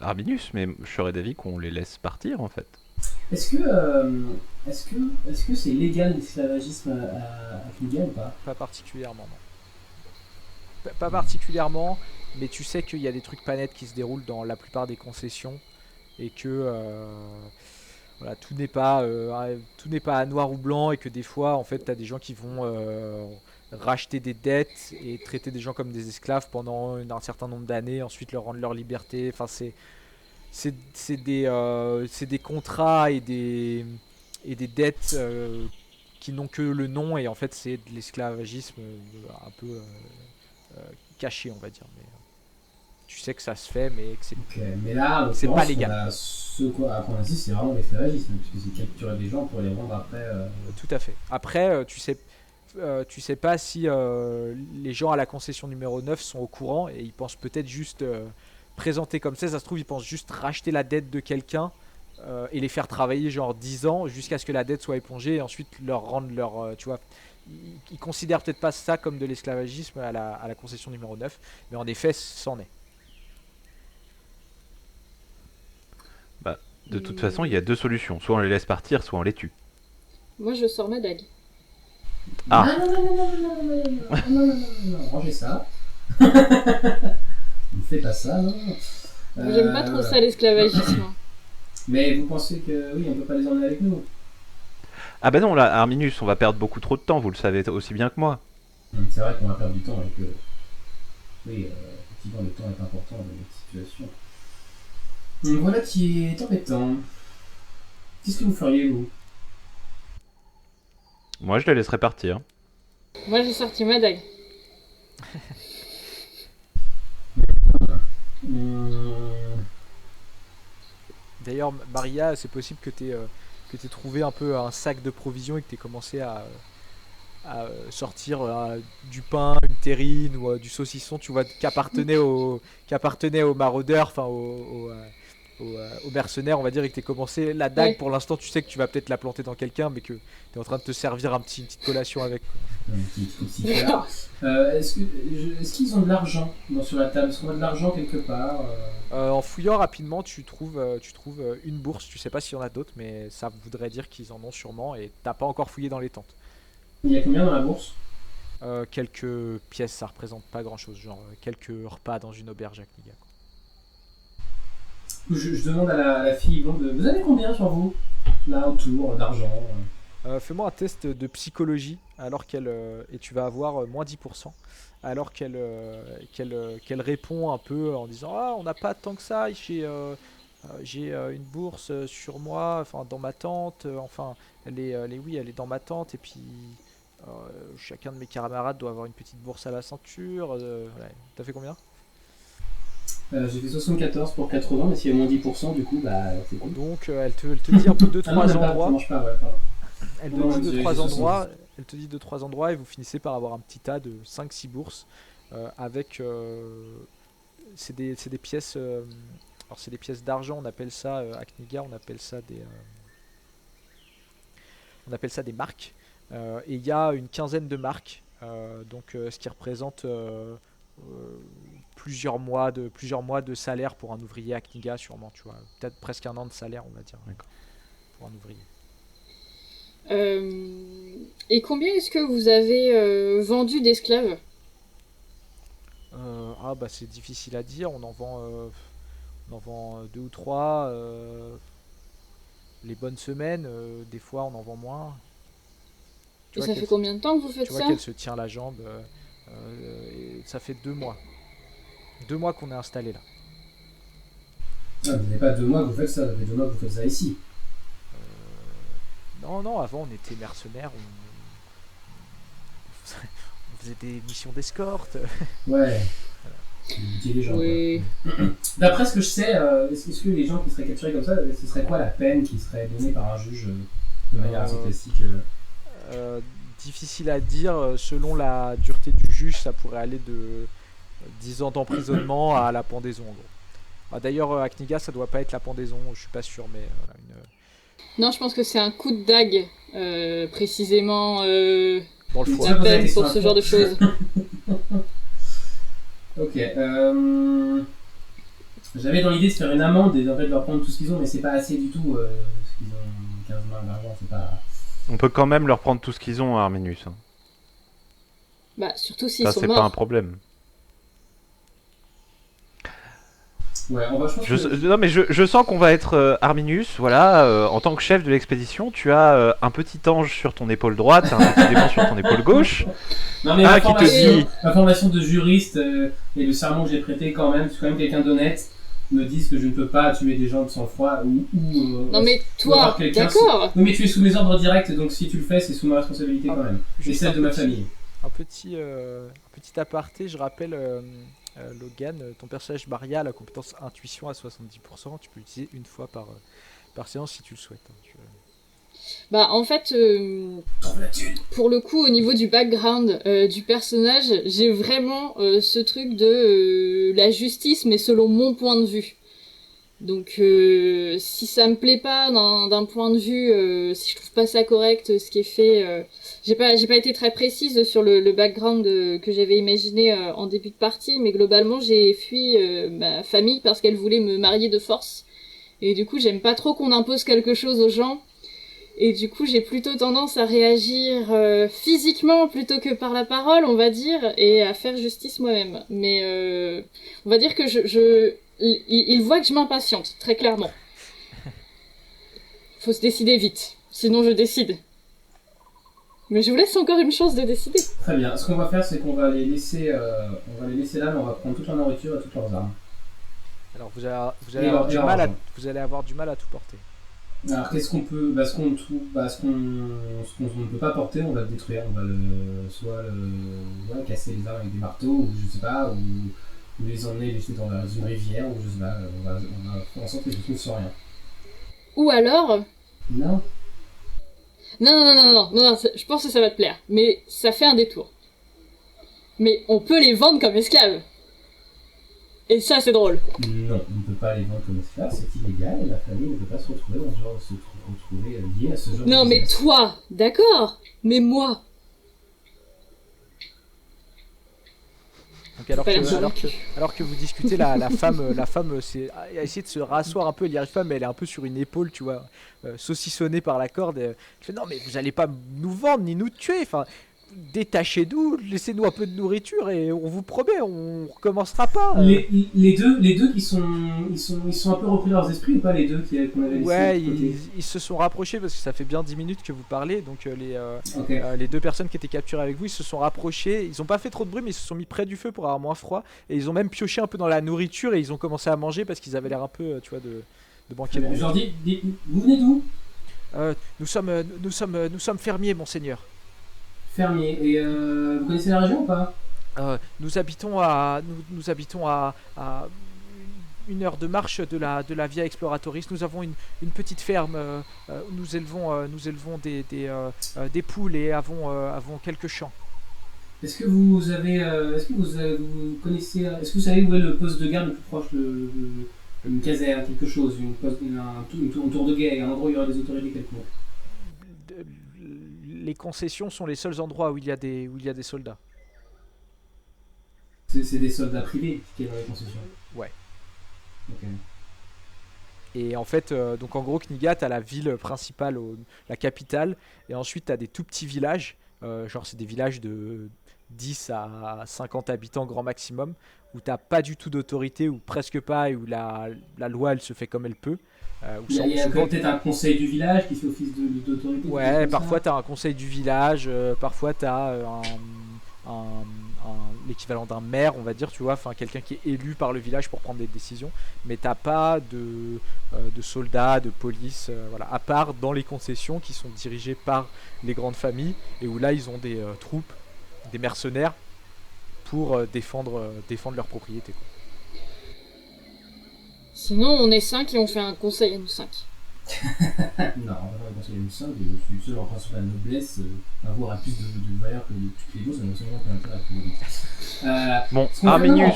Arbinus, mais je serais d'avis qu'on les laisse partir, en fait. Est-ce que est-ce que est-ce que c'est légal l'esclavagisme à Kniga ou pas? Pas particulièrement, non. Pas particulièrement, mais tu sais qu'il y a des trucs pas nets qui se déroulent dans la plupart des concessions et que voilà, tout n'est pas à noir ou blanc et que des fois, en fait, t'as des gens qui vont racheter des dettes et traiter des gens comme des esclaves pendant un certain nombre d'années, ensuite leur rendre leur liberté. Enfin, c'est des contrats et des dettes qui n'ont que le nom et en fait, c'est de l'esclavagisme un peu caché, on va dire. Mais tu sais que ça se fait, mais que Ok, mais là, en c'est pas l'occurrence, légal. à quoi on assiste, c'est vraiment l'esclavagisme, puisque c'est capturer des gens pour les vendre après. Tout à fait. Après, tu sais pas si les gens à la concession numéro 9 sont au courant et ils pensent peut-être juste présenter comme ça se trouve, ils pensent juste racheter la dette de quelqu'un et les faire travailler genre 10 ans jusqu'à ce que la dette soit épongée et ensuite leur rendre leur. Tu vois, ils considèrent peut-être pas ça comme de l'esclavagisme à la concession numéro 9, mais en effet, c'en est. Bah, de toute façon, il y a deux solutions. Soit on les laisse partir, soit on les tue. Moi, je sors ma dague. Ah. Non, non, non, non, non, non, non, non, non, non, non, non, non, rangez ça. Ne fais pas ça, non. J'aime pas trop ça, l'esclavagisme. Mais vous pensez que oui, on peut pas les emmener avec nous? Ah bah non, là, Arminus, on va perdre beaucoup trop de temps, vous le savez aussi bien que moi. C'est vrai qu'on va perdre du temps et que oui, effectivement, le temps est important dans cette situation. Donc voilà qui est embêtant. Qu'est-ce que vous feriez, vous? Moi, je les laisserai partir. Moi, j'ai sorti ma dague. Hum, D'ailleurs, Maria, c'est possible que t'aies trouvé un peu un sac de provisions et que t'aies commencé à sortir du pain, une terrine ou du saucisson, tu vois, qui appartenait aux maraudeurs, enfin aux mercenaires, on va dire, et que t'aies commencé la dague. Ouais. Pour l'instant, tu sais que tu vas peut-être la planter dans quelqu'un, mais que t'es en train de te servir une petite collation avec. un petit coup de sifflet. D'accord. Est-ce qu'ils ont de l'argent sur la table? Est-ce qu'on a de l'argent quelque part? En fouillant rapidement, tu trouves une bourse. Tu sais pas s'il y en a d'autres, mais ça voudrait dire qu'ils en ont sûrement. Et t'as pas encore fouillé dans les tentes. Il y a combien dans la bourse? Quelques pièces, ça représente pas grand-chose, genre quelques repas dans une auberge à Kniga. Je demande à la fille blonde, vous avez combien sur vous? Là, autour, d'argent? Fais-moi un test de psychologie alors et tu vas avoir moins 10% alors qu'elle répond un peu en disant ah on n'a pas tant que ça j'ai une bourse sur moi enfin dans ma tente enfin oui elle est dans ma tente et puis euh, chacun de mes camarades doit avoir une petite bourse à la ceinture voilà. T'as fait combien? J'ai fait 74 pour 80, mais s'il y a moins 10%, du coup, bah, c'est cool. Donc elle te dit un peu deux Ah non, trois même pas, ça endroits. marche pas, ouais, pardon. Elle te Non, dit deux j'ai trois 70. endroits, elle te dit deux trois endroits et vous finissez par avoir un petit tas de 5 6 bourses avec c'est des pièces alors c'est des pièces d'argent, on appelle ça à Kniga, on appelle ça des marques. Et il y a une quinzaine de marques ce qui représente plusieurs mois de salaire pour un ouvrier à Kniga sûrement, tu vois, peut-être presque un an de salaire, on va dire, D'accord. pour un ouvrier. Et combien est-ce que vous avez vendu d'esclaves? Ah bah c'est difficile à dire, on en vend deux ou trois les bonnes semaines, des fois on en vend moins. Tu Et vois ça fait combien de temps que vous faites tu vois ça? qu'elle se tient la jambe, et ça fait 2 mois. 2 mois qu'on est installé là. Ah, vous n'avez pas 2 mois que vous faites ça, ça fait 2 mois que vous faites ça ici. Non, avant on était mercenaires, on faisait des missions d'escorte. Ouais. Vous butiez les gens. Oui. Quoi. D'après ce que je sais, est-ce que les gens qui seraient capturés comme ça, ce serait quoi la peine qui serait donnée par un juge de manière assez classique Difficile à dire, selon la dureté du juge, ça pourrait aller de 10 ans d'emprisonnement à la pendaison en gros. Ah, d'ailleurs, à Kniga, ça doit pas être la pendaison, je suis pas sûr, mais Non, je pense que c'est un coup de dague, précisément, dans le foie. la peine pour ce genre de choses. Ok. J'avais dans l'idée de faire une amende et en fait de leur prendre tout ce qu'ils ont, mais c'est pas assez du tout. Parce qu'ils ont 15 mains d'argent, c'est pas. On peut quand même leur prendre tout ce qu'ils ont à Arminius. Hein. Bah, surtout s'ils Ça, sont c'est morts. pas un problème. Ouais, on va, je pense que... Non, mais je sens qu'on va être Arminius, voilà, en tant que chef de l'expédition, tu as un petit ange sur ton épaule droite, un petit démon sur ton épaule gauche. Non, mais qui te dit... ma formation de juriste et le serment que j'ai prêté quand même, je suis quand même quelqu'un d'honnête, me disent que je ne peux pas tuer des gens de sang-froid ou Non mais toi, d'accord. Oui, mais tu es sous mes ordres directs, donc si tu le fais, c'est sous ma responsabilité quand même. Et Juste celle de ma famille. Un petit aparté, je rappelle, Logan, ton personnage Maria a la compétence intuition à 70%, tu peux l'utiliser une fois par séance si tu le souhaites. Hein, Bah en fait, pour le coup, au niveau du background du personnage, j'ai vraiment ce truc de la justice, mais selon mon point de vue. Donc si ça me plaît pas d'un point de vue, si je trouve pas ça correct, ce qui est fait, j'ai pas été très précise sur le background que j'avais imaginé en début de partie, mais globalement j'ai fui ma famille parce qu'elle voulait me marier de force. Et du coup j'aime pas trop qu'on impose quelque chose aux gens. Et du coup, j'ai plutôt tendance à réagir physiquement plutôt que par la parole, on va dire, et à faire justice moi-même. Mais on va dire que il voit que je m'impatiente, très clairement. Faut se décider vite, sinon je décide. Mais je vous laisse encore une chance de décider. Très bien. Ce qu'on va faire, c'est qu'on va les laisser, là, mais on va prendre toute leur nourriture et toutes leurs armes. Alors vous allez avoir du mal à tout porter. Alors qu'est-ce qu'on peut, ce qu'on ne peut pas porter, on va le détruire, on va casser les armes avec des marteaux ou je sais pas, ou les emmener les jeter dans une rivière ou je sais pas, on va faire en sorte que je ne trouve sans rien. Ou alors, Non. non, je pense que ça va te plaire, mais ça fait un détour. Mais on peut les vendre comme esclaves. Et ça, c'est drôle. Non, on ne peut pas les vendre comme esclaves, c'est illégal et la famille ne peut pas se retrouver dans ce genre, liée à ce genre de Non, mais business. toi, d'accord. Mais moi. Donc alors que vous discutez, la femme a essayé de se rasseoir un peu, elle y arrive pas, mais elle est un peu sur une épaule, tu vois, saucissonnée par la corde. Elle fait non mais vous allez pas nous vendre ni nous tuer, enfin détachez-nous, laissez-nous un peu de nourriture et on vous promet, on recommencera pas. Les deux ils sont un peu repris leurs esprits ou pas les deux qu'on avait laissés Ouais, de côté. ils se sont rapprochés parce que ça fait bien 10 minutes que vous parlez, donc Ok. les deux personnes qui étaient capturées avec vous, ils se sont rapprochés, ils ont pas fait trop de bruit mais ils se sont mis près du feu pour avoir moins froid et ils ont même pioché un peu dans la nourriture et ils ont commencé à manger parce qu'ils avaient l'air un peu, tu vois, de banquer. Je leur dis, vous venez d'où? Nous sommes fermiers, monseigneur. Fermier. Et vous connaissez la région ou pas? Nous habitons à 1 heure de marche de la Via Exploratoris. Nous avons une petite ferme. Nous élevons des poules et avons quelques champs. Est-ce que vous connaissez, est-ce que vous savez où est le poste de garde le plus proche, une caserne, quelque chose, un tour de guet, un endroit où il y aura des autorités quelconques? Les concessions sont les seuls endroits où il y a des soldats. C'est des soldats privés qui sont dans les concessions? Ouais. Ok. Et en fait, donc en gros, Kniga, t'as la ville principale, la capitale, et ensuite t'as des tout petits villages, genre c'est des villages de 10 à 50 habitants grand maximum, où t'as pas du tout d'autorité, ou presque pas, et où la loi elle se fait comme elle peut. Il y a peut-être un conseil du village qui fait office d'autorité. Ouais, parfois t'as un conseil du village, parfois t'as l'équivalent d'un maire, on va dire, tu vois, enfin quelqu'un qui est élu par le village pour prendre des décisions, mais t'as pas de soldats, de police, voilà, à part dans les concessions qui sont dirigées par les grandes familles et où là ils ont des troupes, des mercenaires pour défendre leur propriété, quoi. Sinon, on est 5 et on fait un conseil à nous 5. Non, on va pas conseiller une simple, je suis seul en principe la noblesse, avoir à plus de valeur que toutes les autres, ça n'a absolument pas d'intérêt pour vous. Bon, Ce qu'on fait, Arminius.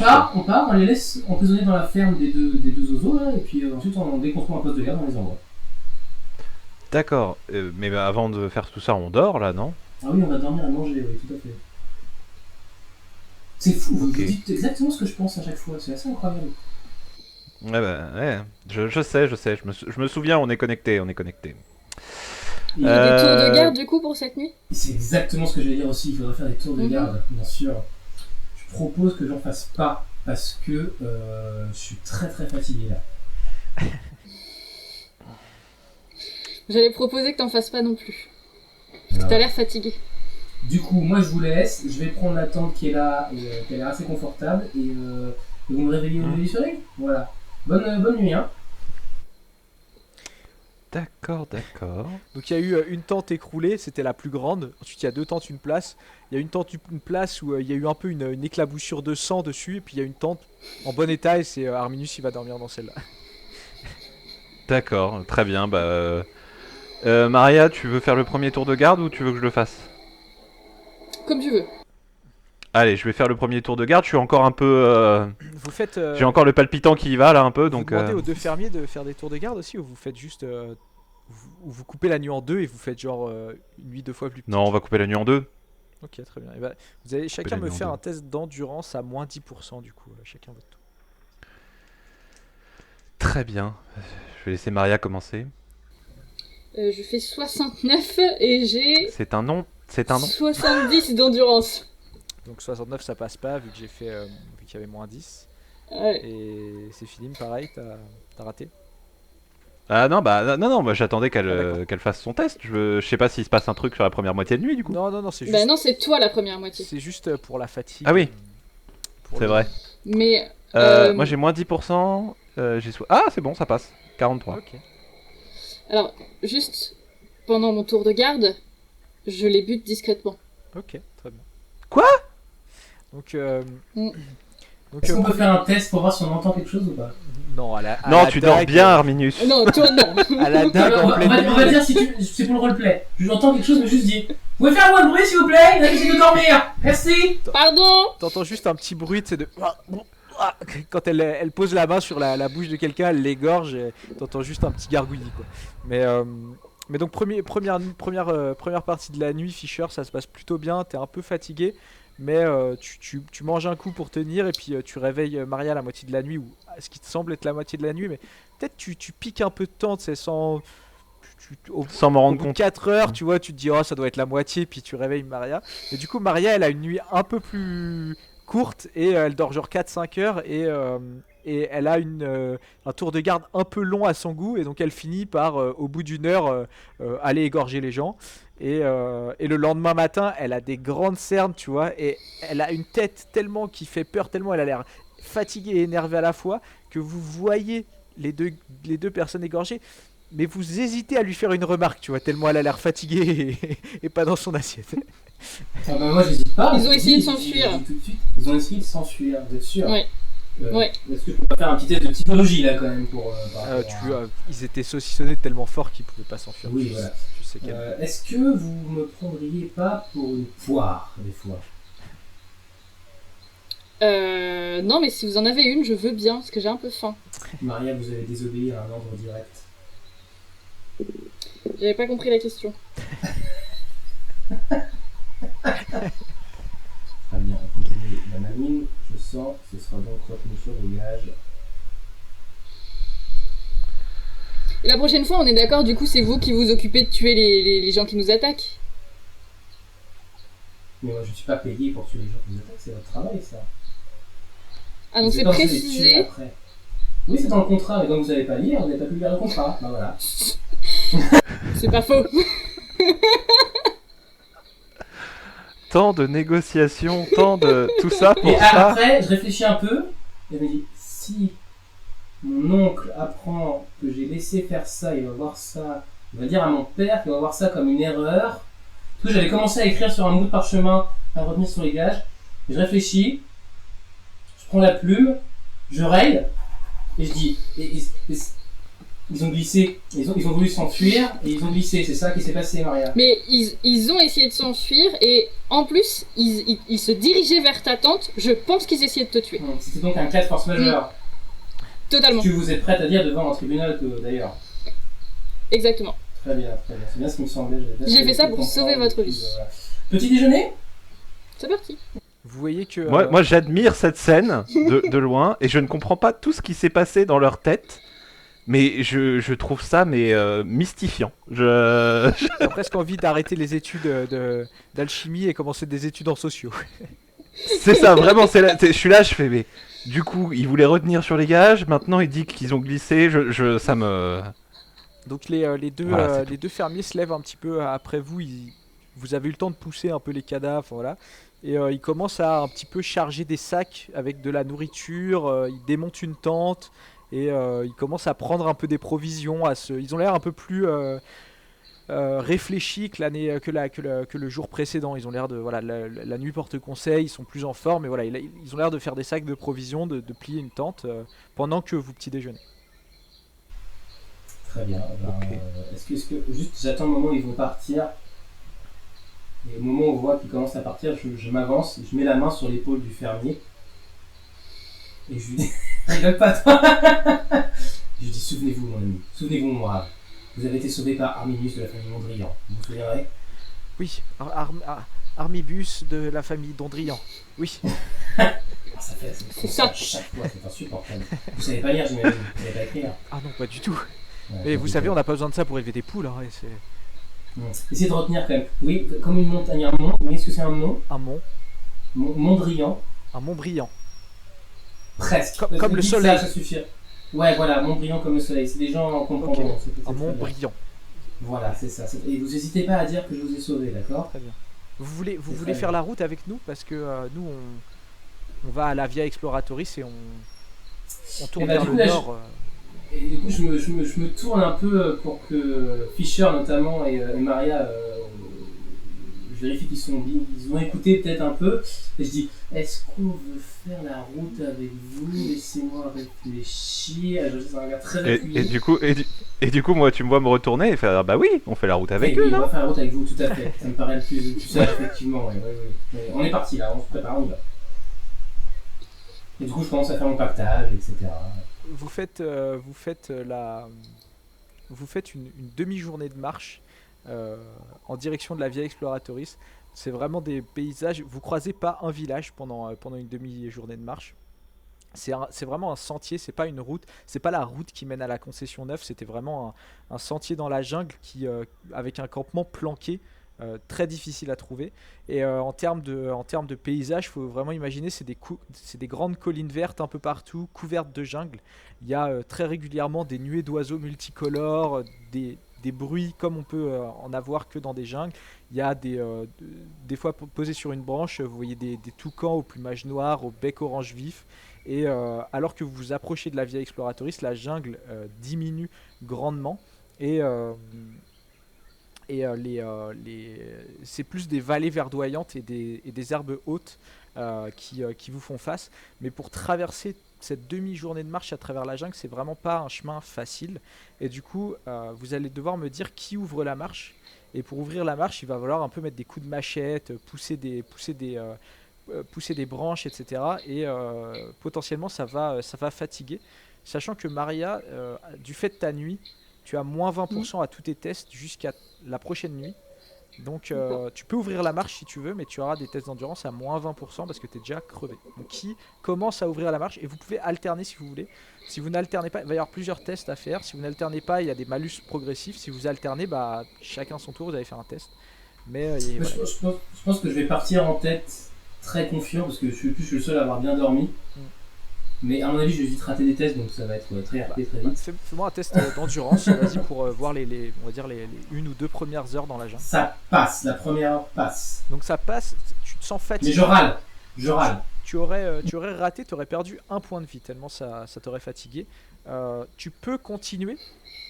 on les laisse emprisonner dans la ferme des deux oiseaux, là, et puis ensuite on déconstruit un poste de garde, on les envoie. D'accord, mais avant de faire tout ça, on dort là, non? Ah oui, on va dormir et manger, oui, tout à fait. C'est fou, vous Ok. dites exactement ce que je pense à chaque fois, c'est assez incroyable. Ouais, ouais, je sais, je me souviens, on est connecté. Il y a des tours de garde du coup pour cette nuit? C'est exactement ce que j'allais dire aussi, il faudrait faire des tours de garde, bien sûr. Je propose que j'en fasse pas, parce que je suis très très fatigué là. J'allais proposer que t'en fasses pas non plus. Voilà. T'as l'air fatigué. Du coup, moi je vous laisse, je vais prendre la tente qui est là, et qui a l'air assez confortable, et vous me réveillez au lever du soleil. Voilà. Bonne nuit, hein. D'accord. Donc il y a eu une tente écroulée, c'était la plus grande. Ensuite il y a 2 tentes, une place. Il y a une tente, une place où il y a eu un peu une éclaboussure de sang dessus. Et puis il y a une tente en bon état et c'est Arminius qui va dormir dans celle-là. D'accord, très bien. Maria, tu veux faire le premier tour de garde ou tu veux que je le fasse? Comme tu veux. Allez, je vais faire le premier tour de garde. Je suis encore un peu. Vous faites. J'ai encore le palpitant qui y va là un peu, Vous donc. demandez aux 2 fermiers de faire des tours de garde aussi ou vous faites juste. Vous coupez la nuit en 2 et vous faites genre une nuit 2 fois plus petite. Non, on va couper la nuit en 2. Ok, très bien. Et bah, vous allez chacun la me nuit en faire deux. un test d'endurance à moins 10% du coup, chacun votre tour. Très bien. Je vais laisser Maria commencer. Je fais 69 et j'ai C'est un nom. 70 d'endurance. Donc 69 ça passe pas vu que j'ai fait vu qu'il y avait moins 10. Ouais. Et c'est Philippe, pareil, t'as raté. Ah non, non, moi j'attendais Ah, d'accord. qu'elle fasse son test. Je sais pas s'il se passe un truc sur la première moitié de nuit du coup. Non, c'est juste, Bah non, c'est toi la première moitié. c'est juste pour la fatigue. Ah oui. Pour C'est le- vrai. Mais Moi j'ai moins 10%. Ah, c'est bon, ça passe. 43. Ok. alors, juste pendant mon tour de garde, je les bute discrètement. Ok, très bien. Quoi? Donc, Mm. donc Est-ce qu'on peut faire un test pour voir si on entend quelque chose ou pas? non, à Non, la tu dors dague, bien, Arminius. Non, toi non. À la dague on, en va, pleine on va nuit. dire si c'est pour le roleplay. J'entends quelque chose, mais juste dis. Vous pouvez faire moins de bruit s'il vous plaît? Essayez de dormir. Merci. Pardon. T'entends juste un petit bruit, c'est de. Quand elle pose la main sur la bouche de quelqu'un, elle l'égorge, et t'entends juste un petit gargouillis quoi. Mais donc première partie de la nuit, Fisher, ça se passe plutôt bien, t'es un peu fatigué, mais tu manges un coup pour tenir et puis tu réveilles Maria à la moitié de la nuit, ou ce qui te semble être la moitié de la nuit, mais peut-être tu piques un peu de temps, c'est sans... Sans m'en Au rendre bout de compte. 4 heures, tu vois, tu te dis, oh, ça doit être la moitié, puis tu réveilles Maria. Et du coup, Maria, elle a une nuit un peu plus courte, et elle dort genre 4-5 heures, et elle a un tour de garde un peu long à son goût, et donc elle finit par, au bout d'une heure, aller égorger les gens. Et le lendemain matin, elle a des grandes cernes, tu vois, et elle a une tête tellement qui fait peur, tellement elle a l'air fatiguée et énervée à la fois, que vous voyez les deux personnes égorgées. Mais vous hésitez à lui faire une remarque, tu vois, tellement elle a l'air fatiguée et pas dans son assiette. Ah bah moi j'hésite pas. Ils ont essayé de Je dis s'enfuir. tout de suite. Ils ont essayé de s'enfuir, vous êtes sûr? Ouais. Ouais. Est-ce que je peux pas faire un petit test de psychologie là quand même pour. par rapport à- Ils étaient saucissonnés tellement fort qu'ils pouvaient pas s'enfuir. Oui, Tu- voilà. Tu sais quel. Est-ce que vous me prendriez pas pour une poire des fois? Non, mais si vous en avez une, je veux bien, parce que j'ai un peu faim. Maria, vous avez désobéi à un ordre direct. J'avais pas compris la question. Très bien, on continue la mamine. Je sens, ce sera donc retenu sur le gage. Et la prochaine fois, on est d'accord, du coup, c'est vous qui vous occupez de tuer les gens qui nous attaquent. Mais moi je suis pas payé pour tuer les gens qui vous attaquent, c'est votre travail ça. Ah, donc Vous c'est êtes pas censé les tuer précisé. après. Oui, c'est dans le contrat, mais comme vous n'avez pas lire, vous n'avez pas pu lire le contrat. Bah voilà. C'est pas faux. tant de négociations, tant de tout ça Et pour ça. après, je réfléchis un peu, et je me dis, si mon oncle apprend que j'ai laissé faire ça, il va voir ça, il va dire à mon père qu'il va voir ça comme une erreur. Parce que j'avais commencé à écrire sur un bout de parchemin, à revenir sur les gages, et je réfléchis, je prends la plume, je raye, et je dis, ils ont glissé, ils ont voulu s'enfuir, et ils ont glissé, c'est ça qui s'est passé, Maria. Mais ils ont essayé de s'enfuir et en plus, ils se dirigeaient vers ta tante. Je pense qu'ils essayaient de te tuer. C'était donc un cas de force majeure. Totalement. Que vous êtes prête à dire devant un tribunal, d'ailleurs. Exactement. Très bien, très bien. C'est bien ce qui me semblait. J'ai fait ça pour sauver votre vie. Voilà. Petit déjeuner? C'est parti. Vous voyez que Moi j'admire cette scène de loin et je ne comprends pas tout ce qui s'est passé dans leur tête. Mais je trouve ça mystifiant. j'ai presque envie d'arrêter les études d'alchimie et commencer des études en sociaux. C'est ça, vraiment, je suis là, je fais, mais du coup, il voulait retenir sur les gages, maintenant il dit qu'ils ont glissé, ça me... Donc les deux fermiers se lèvent un petit peu après vous, vous avez eu le temps de pousser un peu les cadavres, voilà. Et ils commencent à un petit peu charger des sacs avec de la nourriture, ils démontent une tente et ils commencent à prendre un peu des provisions, ils ont l'air un peu plus réfléchis que le jour précédent. Ils ont l'air de la nuit porte conseil, ils sont plus en forme et voilà, ils ont l'air de faire des sacs de provisions, de plier une tente pendant que vous petit déjeunez. Très bien. Ok. Est-ce que juste j'attends le moment où ils vont partir et au moment où on voit qu'ils commencent à partir, je m'avance, je mets la main sur l'épaule du fermier et je lui dis rigole pas toi. Je lui dis souvenez-vous mon ami, souvenez-vous moi. Vous avez été sauvé par Arminius de la famille Mondrian. Vous vous souviendrez? Oui, Armibus de la famille Dondrian. Oui. Ça fait C'est ça. À chaque fois, c'est insupportable. Vous savez pas lire, j'imagine. Vous savez pas écrire. Ah non, pas du tout. Ouais, Mais vous savez, on n'a pas besoin de ça pour élever des poules. Hein, et c'est Essayez de retenir quand même. Oui, comme une montagne, un mont. Oui, est-ce que c'est un mont? un mont, Mondrian. un mont brillant. Presque. Comme le Dites soleil. Ça suffit. Ouais, voilà, mont brillant comme le soleil. C'est des gens comprendront. Ok. C'est Un mont très bien. brillant. Voilà, c'est ça. Et vous n'hésitez pas à dire que je vous ai sauvé, d'accord? Très bien. Vous voulez très faire bien. la route avec nous parce que nous on va à la Via Exploratoris et on tourne bah, vers du le coup, là, nord. Et du coup, je me tourne un peu pour que Fischer notamment et Maria, je vérifie ils ont écouté peut-être un peu. Et je dis, est-ce qu'on veut faire la route avec vous? Laissez-moi réfléchir. Je sais, c'est un gars très Et appuyé. du coup, moi, tu me vois me retourner et faire, ah bah oui, on fait la route avec Oui, eux, oui, on non? va faire la route avec vous, tout à fait. Ça me paraît le plus sage, effectivement. Ouais. On est parti là, on se prépare, on y va. Et du coup, je commence à faire mon pactage, etc. Vous faites une demi-journée de marche en direction de la Via Exploratoris. C'est vraiment des paysages. Vous croisez pas un village pendant une demi-journée de marche. C'est vraiment un sentier, c'est pas une route, c'est pas la route qui mène à la concession neuve, c'était vraiment un sentier dans la jungle avec un campement planqué, très difficile à trouver. Et en termes de paysage, il faut vraiment imaginer, c'est des grandes collines vertes un peu partout, couvertes de jungle. Il y a très régulièrement des nuées d'oiseaux multicolores, des bruits comme on peut en avoir que dans des jungles. Il y a des fois posés sur une branche, vous voyez des toucans au plumage noir, au bec orange vif. Et alors que vous vous approchez de la Via Exploratoris, la jungle diminue grandement et c'est plus des vallées verdoyantes et des herbes hautes qui vous font face. Mais pour traverser cette demi-journée de marche à travers la jungle, c'est vraiment pas un chemin facile. Et du coup, vous allez devoir me dire qui ouvre la marche. Et pour ouvrir la marche, il va falloir un peu mettre des coups de machette, pousser des branches, etc. Et potentiellement, ça va fatiguer. Sachant que Maria, du fait de ta nuit, tu as moins 20% à tous tes tests jusqu'à la prochaine nuit. Donc tu peux ouvrir la marche si tu veux, mais tu auras des tests d'endurance à moins 20% parce que tu es déjà crevé. Donc qui commence à ouvrir la marche, et vous pouvez alterner si vous voulez. Si vous n'alternez pas, il va y avoir plusieurs tests à faire. Si vous n'alternez pas, il y a des malus progressifs. Si vous alternez, bah, chacun son tour, vous allez faire un test. Mais Je pense que je vais partir en tête très confiant parce que je suis le seul à avoir bien dormi. Mais à mon avis, je vais vite rater des tests, donc ça va être très RP très vite. Fais-moi un test d'endurance, vas-y, pour voir on va dire les 1 ou 2 premières heures dans la jungle. Ça passe, la première heure passe. Donc ça passe, tu te sens fatigué. Mais je râle. Tu aurais raté, tu aurais perdu 1 point de vie, tellement ça t'aurait fatigué. Tu peux continuer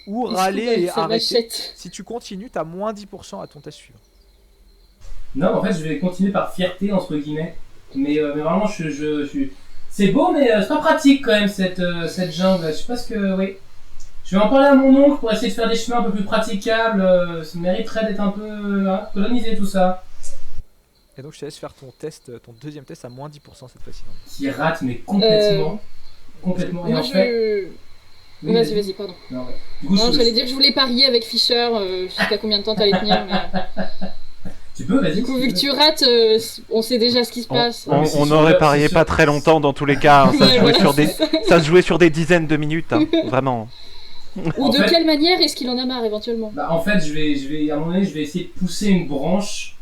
ou râler et arrêter. Si tu continues, tu as moins 10% à ton test suivant. Non, en fait, je vais continuer par fierté, entre guillemets. Mais vraiment, je suis... C'est beau, mais c'est pas pratique quand même, cette jungle. Je sais pas ce que... Oui. Je vais en parler à mon oncle pour essayer de faire des chemins un peu plus praticables. Ça mériterait d'être un peu colonisé, tout ça. Et donc, je te laisse faire ton deuxième test à moins 10% cette fois-ci. Qui rate, mais complètement. Complètement. Et moi, en fait... Oui, vas-y, pardon. Non, ouais. Du coup, j'allais dire que je voulais parier avec Fischer jusqu'à combien de temps t'allais tenir. Mais... Tu peux, vas-y. Du coup, vu que tu rates, on sait déjà ce qui se passe. On n'aurait parié pas très longtemps dans tous les cas. Hein. Ça se jouait sur des dizaines de minutes, hein. Vraiment. Ou de quelle manière est-ce qu'il en a marre éventuellement? Bah, en fait, je vais à un moment donné, je vais essayer de pousser une branche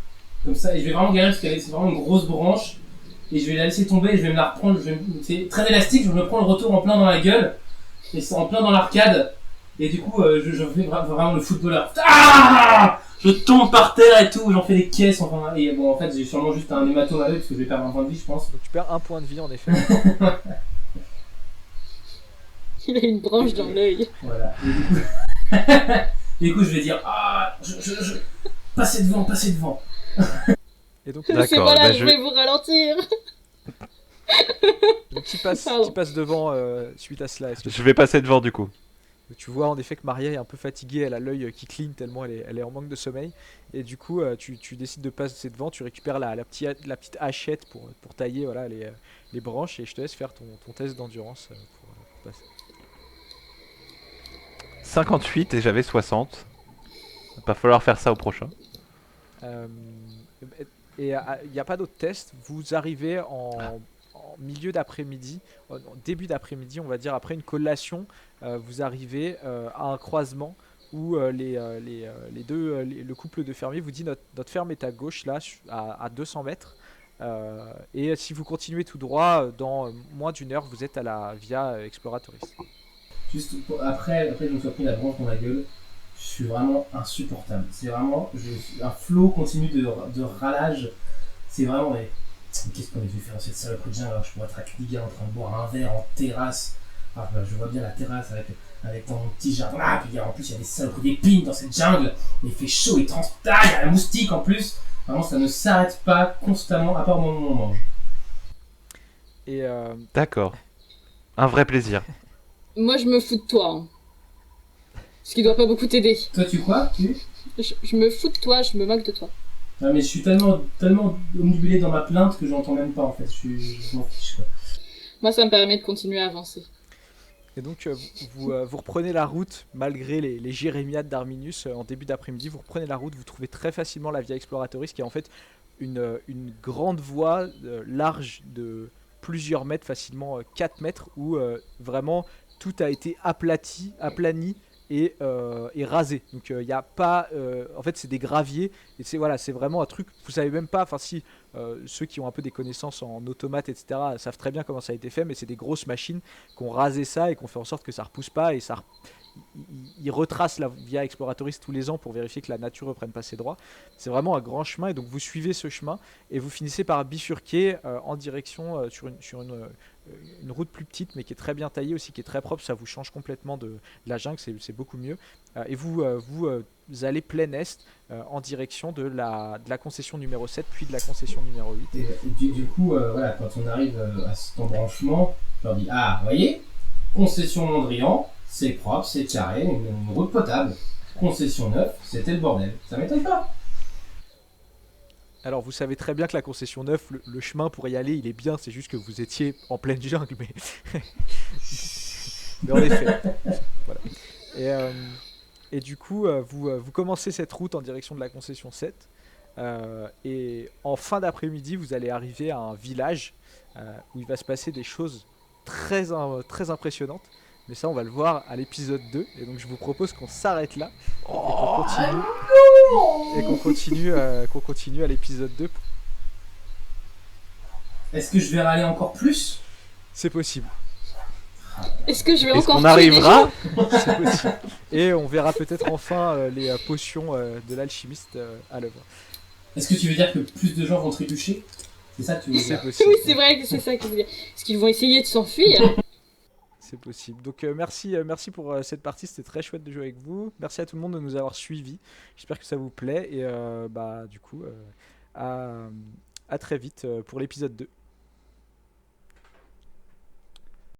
comme ça, et je vais vraiment galérer parce que c'est vraiment une grosse branche, et je vais la laisser tomber, et je vais me la reprendre. C'est très élastique, je me prends le retour en plein dans la gueule, et c'est en plein dans l'arcade, et du coup, je fais vraiment le footballeur. Ah, je tombe par terre et tout, j'en fais des caisses, enfin, et bon, en fait, j'ai sûrement juste un hématome à l'œil parce que je vais perdre un point de vie, je pense. Donc tu perds 1 point de vie en effet. Il a une branche dans l'œil. Voilà. Et du coup, je vais dire passez devant. Et donc, c'est voilà, je vais vous ralentir. Donc qui passe devant suite à cela? Je vais passer devant du coup. Tu vois en effet que Maria est un peu fatiguée, elle a l'œil qui cligne tellement elle est en manque de sommeil. Et du coup, tu décides de passer devant, tu récupères la petite hachette pour tailler voilà, les branches, et je te laisse faire ton test d'endurance pour passer. 58 et j'avais 60. Il va falloir faire ça au prochain. Et il n'y a pas d'autre test. Vous arrivez en milieu d'après-midi, début d'après-midi, on va dire, après une collation, vous arrivez à un croisement où le couple de fermiers vous dit notre ferme est à gauche, là, à 200 mètres. Et si vous continuez tout droit, dans moins d'une heure, vous êtes à la Via Exploratoris. Juste après, je me suis pris la branche dans la gueule. Je suis vraiment insupportable. C'est vraiment un flot continu de râlage. C'est vraiment... Mais qu'est-ce qu'on est venu faire dans cette saloperie de jungle alors que je pourrais être à Kniga en train de boire un verre en terrasse. Ah, bah, je vois bien la terrasse avec ton petit jardin. Ah, puis en plus il y a des saloperies d'épines dans cette jungle. Il fait chaud, il transpire, il y a la moustique en plus. Vraiment, ça ne s'arrête pas constamment, à part au moment où on mange. Et D'accord. Un vrai plaisir. Moi, je me fous de toi. Hein. Ce qui doit pas beaucoup t'aider. Toi, tu quoi Je me fous de toi, je me moque de toi. Non, mais je suis tellement omnibulé dans ma plainte que j'entends même pas en fait. Je m'en fiche quoi. Moi, ça me permet de continuer à avancer. Et donc vous reprenez la route malgré les jérémiades d'Arminius en début d'après-midi. Vous reprenez la route, vous trouvez très facilement la Via Exploratoris qui est en fait une grande voie large de plusieurs mètres, facilement 4 mètres, où vraiment tout a été aplani et rasé. Donc il n'y a pas... en fait c'est des graviers et c'est vraiment un truc, vous savez même pas, enfin si ceux qui ont un peu des connaissances en automates etc savent très bien comment ça a été fait, mais c'est des grosses machines qui ont rasé ça et qui ont fait en sorte que ça repousse pas, et ils retracent la Via Exploratoris tous les ans pour vérifier que la nature reprenne pas ses droits. C'est vraiment un grand chemin, et donc vous suivez ce chemin et vous finissez par bifurquer en direction sur une route plus petite mais qui est très bien taillée aussi, qui est très propre. Ça vous change complètement de la jungle, c'est beaucoup mieux. Et vous allez plein est en direction de la concession numéro 7 puis de la concession numéro 8. Et du coup, voilà, quand on arrive à cet embranchement, je leur dis ah, vous voyez, concession Mondrian, c'est propre, c'est carré, une route potable. Concession 9, c'était le bordel. Ça m'étonne pas. Alors vous savez très bien que la concession 9, le chemin pour y aller, il est bien, c'est juste que vous étiez en pleine jungle, mais, mais en effet. Voilà. Et du coup, vous commencez cette route en direction de la concession 7, et en fin d'après-midi, vous allez arriver à un village où il va se passer des choses très impressionnantes. Mais ça, on va le voir à l'épisode 2. Et donc, je vous propose qu'on s'arrête là. Et qu'on continue à l'épisode 2. Est-ce que je vais râler encore plus ? C'est possible. Est-ce que je vais Est-ce encore qu'on tuer des arrivera gens? C'est possible. Et on verra peut-être enfin les potions de l'alchimiste à l'œuvre. Est-ce que tu veux dire que plus de gens vont trébucher? C'est ça que tu veux C'est dire? possible. Oui, c'est vrai que c'est ça que je veux dire. Est-ce qu'ils vont essayer de s'enfuir? C'est possible. Donc merci pour cette partie, c'était très chouette de jouer avec vous. Merci à tout le monde de nous avoir suivis. J'espère que ça vous plaît et du coup à très vite pour l'épisode 2.